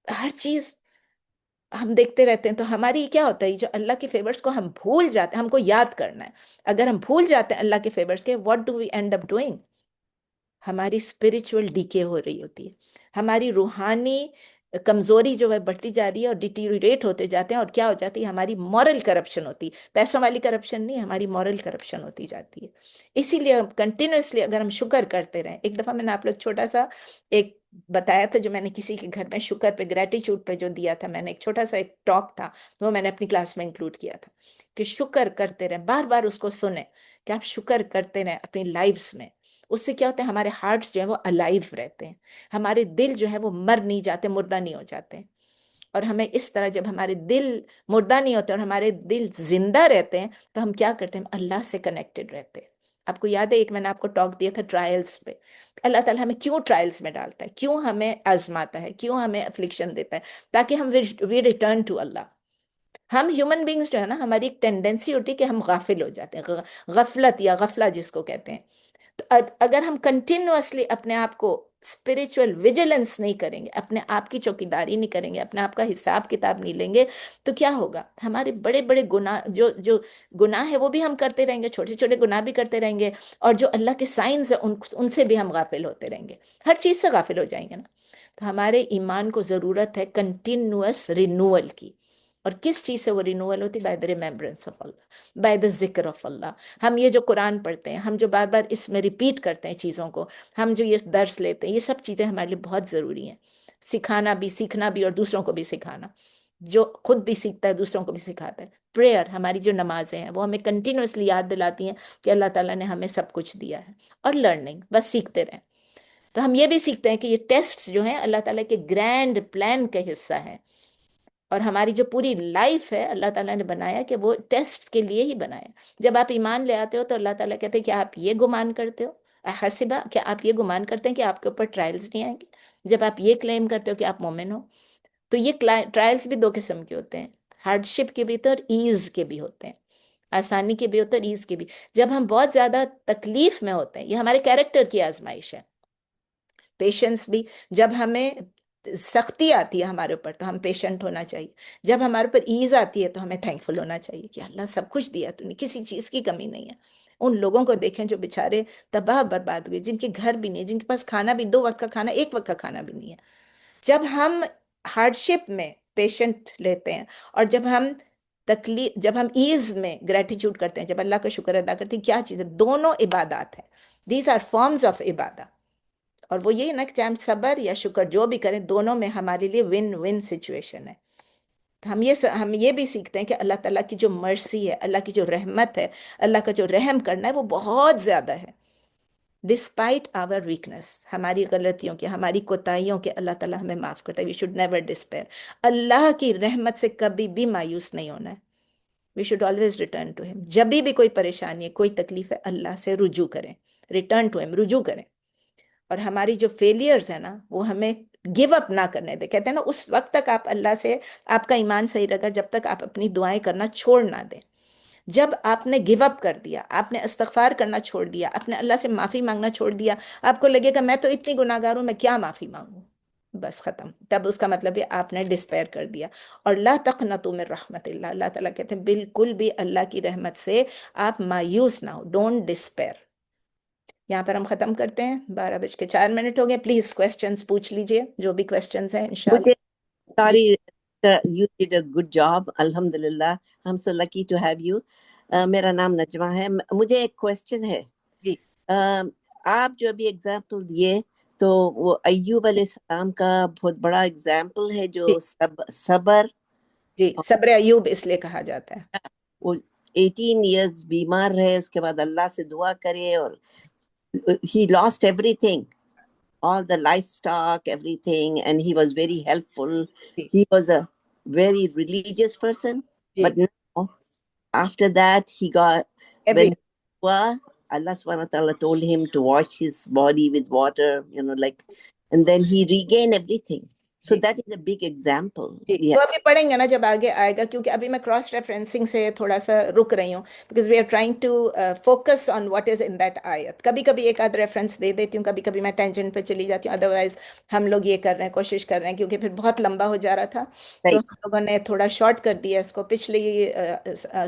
ہر چیز ہم دیکھتے رہتے ہیں. تو ہماری کیا ہوتا ہے، جو اللہ کے فیورز کو ہم بھول جاتے ہیں، ہم کو یاد کرنا ہے. اگر ہم بھول جاتے ہیں اللہ کے فیورز کے، what do we end up doing? ہماری اسپرچول ڈیکے ہو رہی ہوتی ہے، ہماری روحانی کمزوری جو ہے بڑھتی جا رہی ہے اور ڈیٹیریٹ ہوتے جاتے ہیں. اور کیا ہو جاتی ہے؟ ہماری مورل کرپشن ہوتی ہے، پیسوں والی کرپشن نہیں، ہماری مورل کرپشن ہوتی جاتی ہے. اسی لیے کنٹینیوسلی اگر ہم شکر کرتے رہیں. ایک دفعہ میں نے آپ لوگ چھوٹا سا ایک بتایا تھا، جو میں نے کسی کے گھر میں شکر پہ، گریٹیچیوڈ پہ جو دیا تھا، میں نے ایک چھوٹا سا ایک ٹاک تھا، وہ میں نے اپنی کلاس میں انکلوڈ کیا تھا کہ شکر کرتے رہیں، بار بار اس کو سنیں کہ آپ شکر کرتے رہیں اپنی لائفز میں. اس سے کیا ہوتا ہے؟ ہمارے ہارٹس جو ہیں وہ الائیو رہتے ہیں، ہمارے دل جو ہے وہ مر نہیں جاتے، مردہ نہیں ہو جاتے. اور ہمیں اس طرح جب ہمارے دل مردہ نہیں ہوتے اور ہمارے دل زندہ رہتے ہیں تو ہم کیا کرتے ہیں؟ ہم اللہ سے کنیکٹڈ رہتے ہیں. آپ کو یاد ہے ایک میں نے آپ کو ٹاک دیا تھا ٹرائلز پہ. اللہ تعالیٰ ہمیں کیوں ٹرائلز میں ڈالتا ہے، کیوں ہمیں آزماتا ہے، کیوں ہمیں افلکشن دیتا ہے؟ تاکہ ہم وی ریٹرن ٹو اللہ. ہم ہیومن بینگز جو ہے نا، ہماری ایک ٹینڈنسی ہوتی ہے کہ ہم غافل ہو جاتے ہیں، غفلت یا غفلہ جس کو کہتے ہیں. تو اگر ہم کنٹینیوسلی اپنے آپ کو اسپرچول ویجیلنس نہیں کریں گے، اپنے آپ کی چوکیداری نہیں کریں گے، اپنے آپ کا حساب کتاب نہیں لیں گے، تو کیا ہوگا؟ ہمارے بڑے بڑے گناہ، جو گناہ ہے وہ بھی ہم کرتے رہیں گے، چھوٹے چھوٹے گناہ بھی کرتے رہیں گے، اور جو اللہ کے سائنز ہیں ان سے بھی ہم غافل ہوتے رہیں گے، ہر چیز سے غافل ہو جائیں گے نا. تو ہمارے ایمان کو ضرورت ہے کنٹینیوس رینوول کی. اور کس چیز سے وہ رینوول ہوتی؟ By the remembrance of Allah, by the ذکر آف اللہ. ہم یہ جو قرآن پڑھتے ہیں، ہم جو بار بار اس میں ریپیٹ کرتے ہیں چیزوں کو، ہم جو یہ درس لیتے ہیں، یہ سب چیزیں ہمارے لیے بہت ضروری ہیں. سکھانا بھی، سیکھنا بھی، اور دوسروں کو بھی سکھانا. جو خود بھی سیکھتا ہے دوسروں کو بھی سکھاتا ہے. پریئر، ہماری جو نمازیں ہیں وہ ہمیں کنٹینیوسلی یاد دلاتی ہیں کہ اللہ تعالیٰ نے ہمیں سب کچھ دیا ہے. اور لرننگ، بس سیکھتے رہیں. تو ہم یہ بھی سیکھتے ہیں کہ یہ ٹیسٹس جو ہیں اللہ تعالیٰ کے گرینڈ پلان کا حصہ ہیں، اور ہماری جو پوری لائف ہے اللہ تعالیٰ نے بنایا کہ وہ ٹیسٹ کے لیے ہی بنایا. جب آپ ایمان لے آتے ہو تو اللہ تعالیٰ کہتے ہیں کہ آپ یہ گمان کرتے ہو احسبہ، کہ آپ یہ گمان کرتے ہیں کہ آپ کے اوپر ٹرائلز نہیں آئیں گے. جب آپ یہ کلیم کرتے ہو کہ آپ مومن ہو، تو یہ ٹرائلز بھی دو قسم کے ہوتے ہیں، ہارڈ شپ کے بھی ہوتے ہیں اور ایز کے بھی ہوتے ہیں. آسانی کے بھی ہوتے ہیں اور ایز کے بھی. جب ہم بہت زیادہ تکلیف میں ہوتے ہیں، یہ ہمارے کیریکٹر کی آزمائش ہے. پیشنس بھی، جب ہمیں سختی آتی ہے ہمارے اوپر تو ہم پیشنٹ ہونا چاہیے. جب ہمارے اوپر ایز آتی ہے تو ہمیں تھینکفل ہونا چاہیے کہ اللہ سب کچھ دیا تو نہیں، کسی چیز کی کمی نہیں ہے. ان لوگوں کو دیکھیں جو بیچارے تباہ برباد ہوئے، جن کے گھر بھی نہیں، جن کے پاس کھانا بھی 2 وقت کا کھانا، 1 وقت کا کھانا بھی نہیں ہے. جب ہم ہارڈ شپ میں پیشنٹ لیتے ہیں، اور جب ہم ایز میں گریٹیچیوڈ کرتے ہیں، جب اللہ کا شکر ادا کرتے ہیں، کیا چیز ہے؟ دونوں عبادات ہیں. دیز آر فارمز آف عبادت. اور وہ یہی نا کہ چاہے ہم صبر یا شکر جو بھی کریں، دونوں میں ہمارے لیے ون ون سچویشن ہے. ہم یہ بھی سیکھتے ہیں کہ اللہ تعالیٰ کی جو مرسی ہے، اللہ کی جو رحمت ہے، اللہ کا جو رحم کرنا ہے وہ بہت زیادہ ہے. ڈسپائٹ آور ویکنس، ہماری غلطیوں کے، ہماری کوتاہیوں کے، اللہ تعالیٰ ہمیں معاف کرتا ہے. We should never despair. اللہ کی رحمت سے کبھی بھی مایوس نہیں ہونا ہے. We should always return to him. جب بھی کوئی پریشانی ہے، کوئی تکلیف ہے، اللہ سے رجوع کریں، ریٹرن ٹو ہم، رجوع کریں. اور ہماری جو فیلیئرز ہیں نا وہ ہمیں گیو اپ نہ کرنے دے. کہتے ہیں نا اس وقت تک آپ اللہ سے، آپ کا ایمان صحیح رہے گا جب تک آپ اپنی دعائیں کرنا چھوڑ نہ دیں. جب آپ نے گیو اپ کر دیا، آپ نے استغفار کرنا چھوڑ دیا، آپ نے اللہ سے معافی مانگنا چھوڑ دیا، آپ کو لگے گا میں تو اتنی گناہ گار ہوں، میں کیا معافی مانگوں، بس ختم. تب اس کا مطلب ہے آپ نے ڈسپیئر کر دیا. اور لا تقنطوا من رحمت اللہ، اللہ تعالیٰ کہتے ہیں بالکل بھی اللہ کی رحمت سے آپ مایوس نہ ہو. Don't disappear. یہاں پر ہم ختم کرتے ہیں. 12:04 ہو گئے. پلیز کوشچنز پوچھ لیجئے، جو بھی کوشچنز ہیں مجھے انشاءاللہ. جی sorry you did a good job الحمدللہ. I'm so lucky to have you. میرا نام نجمہ ہے. مجھے ایک کوشچن ہے. جی آپ جو ابھی اگزامپل دیے تو وہ ایوب علیہ السلام کا بہت بڑا اگزامپل ہے، جو صبر. جی صبر ایوب اس لیے کہا جاتا ہے. وہ 18 ایئرز بیمار رہے، اس کے بعد اللہ سے دعا کرے، اور he lost everything, all the livestock, everything, and he was very helpful. جی He was a very religious person, جی but now after that he got, every when Allah subhanahu wa ta'ala told him to wash his body with water, like, and then he regained everything. So جی that is a big example. جی We تو ابھی پڑھیں گے نا جب آگے آئے گا، کیونکہ ابھی میں کراس ریفرنسنگ سے تھوڑا سا رک رہی ہوں، because we are trying to focus on what is in that آیت. کبھی کبھی ایک آدھ ریفرنس دے دیتی ہوں، کبھی کبھی میں ٹینجنٹ پہ چلی جاتی ہوں. ادروائز ہم لوگ یہ کر رہے ہیں، کوشش کر رہے ہیں، کیونکہ پھر بہت لمبا ہو جا رہا تھا تو right. ہم لوگوں نے تھوڑا شارٹ کر دیا اس کو. پچھلی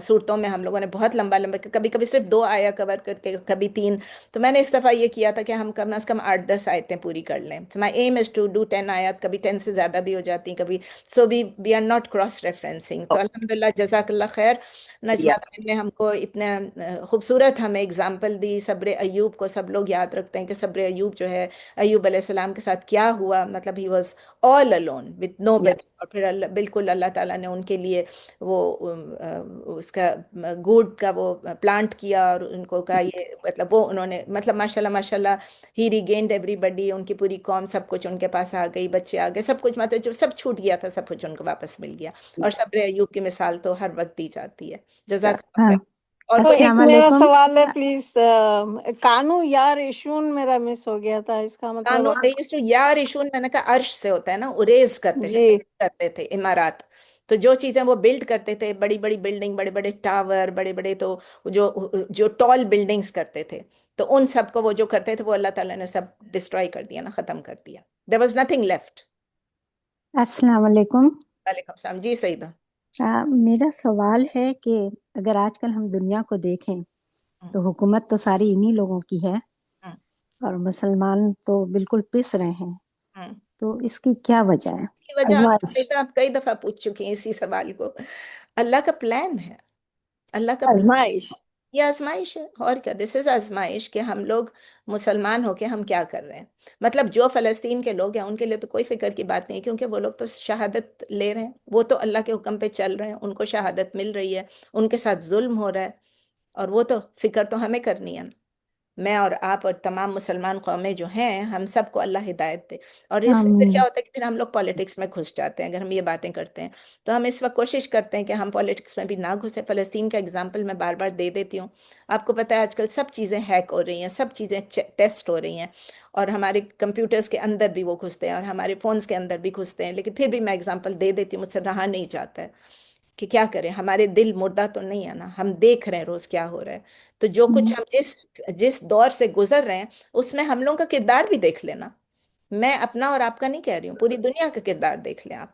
صورتوں میں ہم لوگوں نے بہت لمبا کبھی کبھی صرف 2 آیا کور کر کے، کبھی 3. تو میں نے اس دفعہ یہ کیا تھا کہ ہم کم از کم 8-10 آیتیں پوری کر لیں. My M is to do 10 آیات. کبھی 10 سے زیادہ بھی ہو جاتی ہیں کبھی. So we are not cross referencing. تو الحمدللہ جزاک اللہ خیر. نجمہ Yeah. بہن نے ہم کو اتنے خوبصورت ہمیں اگزامپل دی. صبر ایوب کو سب لوگ یاد رکھتے ہیں کہ صبر ایوب جو ہے، ایوب علیہ السلام کے ساتھ کیا ہوا، مطلب he was all alone with Yeah. nobody. اور پھر بالکل اللہ تعالیٰ نے ان کے لیے وہ اس کا گوڈ کا وہ پلانٹ کیا، اور ان کو کہا یہ مطلب وہ انہوں نے مطلب ماشاءاللہ ماشاءاللہ ہی ریگینڈ ایوری بڈی. ان کی پوری قوم سب کچھ ان کے پاس آ گئی، بچے آ گئے، سب کچھ مطلب جو سب چھوٹ گیا تھا سب کچھ ان کو واپس مل گیا. اور صبر ایوب کی مثال تو ہر وقت دی جاتی ہے. جزاک اللہ خیر. اور تو کوئی ایک السلام میرا علیکم. سوال ہے پلیز. کانو یا ریشون میرا مس ہو گیا تھا، اس کا مطلب قانون یا رشون میں نے کہا عرش سے ہوتا ہے نا، اریز کرتے تھے، جی build کرتے تھے عمارات. تو جو چیزیں وہ بلڈ کرتے تھے، بڑی بڑی بلڈنگ، بڑے بڑے ٹاور، بڑے بڑے تو جو ٹال بلڈنگز کرتے تھے، تو ان سب کو وہ جو کرتے تھے وہ اللہ تعالیٰ نے سب ڈسٹروائے کر دیا نا، ختم کر دیا. there was nothing left. السلام علیکم. وعلیکم السلام. جی سیدہ. میرا سوال ہے کہ اگر آج کل ہم دنیا کو دیکھیں تو حکومت تو ساری انہی لوگوں کی ہے، اور مسلمان تو بالکل پس رہے ہیں، تو اس کی کیا وجہ ہے؟ کی وجہ آپ کئی دفعہ پوچھ چکی ہیں اسی سوال کو. اللہ کا پلان ہے، اللہ کا آزمائش. یہ آزمائش ہے اور کیا. دس از آزمائش کہ ہم لوگ مسلمان ہو کے ہم کیا کر رہے ہیں. مطلب جو فلسطین کے لوگ ہیں ان کے لیے تو کوئی فکر کی بات نہیں، کیونکہ وہ لوگ تو شہادت لے رہے ہیں، وہ تو اللہ کے حکم پہ چل رہے ہیں، ان کو شہادت مل رہی ہے، ان کے ساتھ ظلم ہو رہا ہے، اور وہ تو فکر تو ہمیں کرنی ہے نا. میں اور آپ اور تمام مسلمان قومیں جو ہیں، ہم سب کو اللہ ہدایت دے. اور اس سے پھر آمین. کیا ہوتا ہے کہ پھر ہم لوگ پالیٹکس میں گھس جاتے ہیں اگر ہم یہ باتیں کرتے ہیں. تو ہم اس وقت کوشش کرتے ہیں کہ ہم پالیٹکس میں بھی نہ گھسیں. فلسطین کا اگزامپل میں بار بار دے دیتی ہوں. آپ کو پتہ ہے آج کل سب چیزیں ہیک ہو رہی ہیں، سب چیزیں ٹیسٹ ہو رہی ہیں، اور ہمارے کمپیوٹرز کے اندر بھی وہ گھستے ہیں اور ہمارے فونز کے اندر بھی گھستے ہیں. لیکن پھر بھی میں اگزامپل دے دیتی ہوں، مجھ سے رہا نہیں جاتا ہے کہ کیا کریں. ہمارے دل مردہ تو نہیں ہے نا، ہم دیکھ رہے ہیں روز کیا ہو رہا ہے. تو جو کچھ ہم جس دور سے گزر رہے ہیں اس میں ہم لوگوں کا کردار بھی دیکھ لینا. میں اپنا اور آپ کا نہیں کہہ رہی ہوں، پوری دنیا کا کردار دیکھ لیں آپ،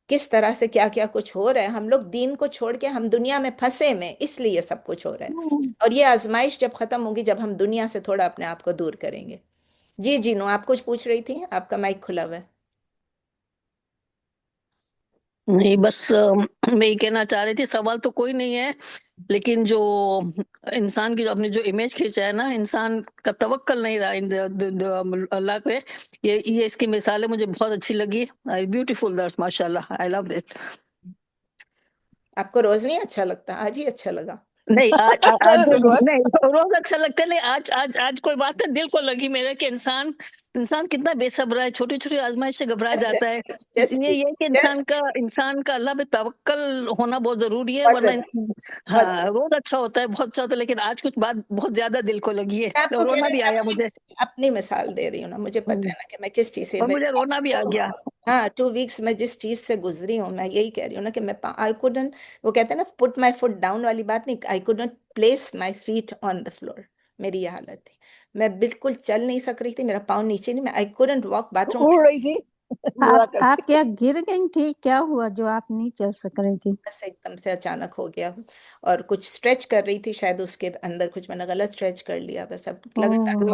کس طرح سے کیا کیا کچھ ہو رہا ہے. ہم لوگ دین کو چھوڑ کے ہم دنیا میں پھنسے میں، اس لیے یہ سب کچھ ہو رہا ہے. اور یہ آزمائش جب ختم ہوگی جب ہم دنیا سے تھوڑا اپنے آپ کو دور کریں گے. جی جی نو، آپ کچھ پوچھ رہی تھی، آپ کا مائک کھلا ہوا ہے. نہیں، بس میں یہ کہنا چاہ رہی تھی، سوال تو کوئی نہیں ہے، لیکن جو انسان کی جو اپنی جو امیج کھینچا ہے نا، انسان کا توکل نہیں رہا اللہ پہ. یہ اس کی مثالیں مجھے بہت اچھی لگی. بیوٹیفل درس، ماشاء اللہ، آئی لو اٹ. آپ کو روز نہیں اچھا لگتا؟ آج ہی اچھا لگا. نہیں That is good. نہیں، روز اچھا لگتا ہے. نہیں، آج کوئی بات ہے دل کو لگی میرے کہ انسان کتنا بے صبر ہے، چھوٹی چھوٹی آزمائش سے گھبرا جاتا ہے. یہ کہ انسان کا اللہ پہ توکل ہونا بہت ضروری ہے، ورنہ ہاں روز اچھا ہوتا ہے، بہت اچھا ہوتا ہے، لیکن آج کچھ بات بہت زیادہ دل کو لگی میں آپ ہے، کو کہہ رونا رہی بھی ہوں، آیا مجھے، اپنی مثال دے رہی ہوں نا. مجھے پتہ ہے نا کہ میں کس چیز سے اور مجھے رونا بھی آ گیا. ہاں 2 ویکس میں جس چیز سے گزری ہوں، میں یہی کہہ رہی ہوں نا کہ میں آئی کوڈنٹ، وہ کہتے ہیں نا پٹ مائی فٹ ڈاؤن والی بات نہیں، I couldn't place my feet on the floor. میری یہ حالت تھی، میں بالکل چل نہیں سک رہی تھی، میرا پاؤں نیچے نہیں، میں I couldn't walk bath room. اڑ رہی تھی. آپ کیا گر گئی تھی؟ کیا ہوا جو آپ نہیں چل سک رہی تھی؟ بس ایک دم سے اچانک ہو گیا، اور کچھ اسٹریچ کر رہی تھی، شاید اس کے اندر کچھ میں نے غلط اسٹریچ کر لیا. بس اب لگاتار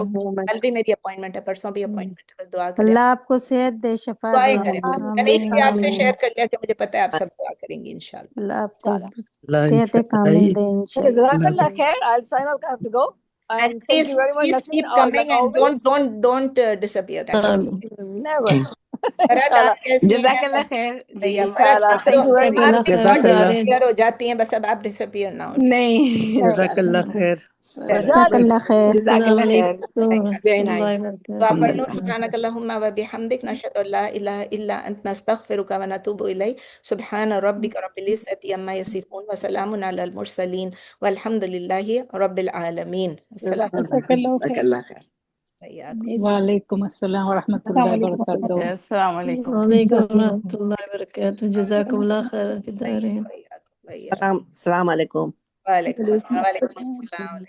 کل بھی میری اپوائنٹمنٹ ہے، پرسوں بھی اپوائنٹمنٹ ہے. بس دعا کریں، اللہ آپ کو صحت دے، شفا دے. دعائیں کریں. بس میں نے اس لیے آپ سے آمین. شیئر کر لیا کہ مجھے پتہ ہے آپ سب دعا کریں گی انشاءاللہ. اللہ آپ کو اللہ صحت کامل دے انشاءاللہ. Jazakallah khair. I'll sign up. I have to go. And And thank you very much, please Nasreen. keep coming Like and always. don't disappear. Never. Farhat Inshallah. آپ کیسی ہیں؟ Jazakallah khair. Ji, یا فرحت inshallah. آپ تو Thank you very much. آپ بھی بہت disappear ہو جاتی ہیں، بس اب آپ ڈسپیئر نہ ہو. نہیں. جزاک اللہ خیر. جزاک اللہ خیر. Jazakallah khair. Very nice. دعا پڑھ لو. سبحانک اللہم و بحمدک، نشہد ان لا الہ الا انت، نستغفرک و نتوب الیک. سبحان ربک رب العزۃ عما یصفون وسلام علی المرسلین والحمد للہ رب العالمین. السلام جزاک اللہ خیر. علیکم. وعلیکم السلام ورحمۃ اللہ وبرکاتہ. السلام علیکم. وعلیکم ورحمۃ اللہ وبرکاتہ. جزاکم اللہ خیر. السلام علیکم. السلام علیکم. وعلیکم السلام. وعلیکم السلام.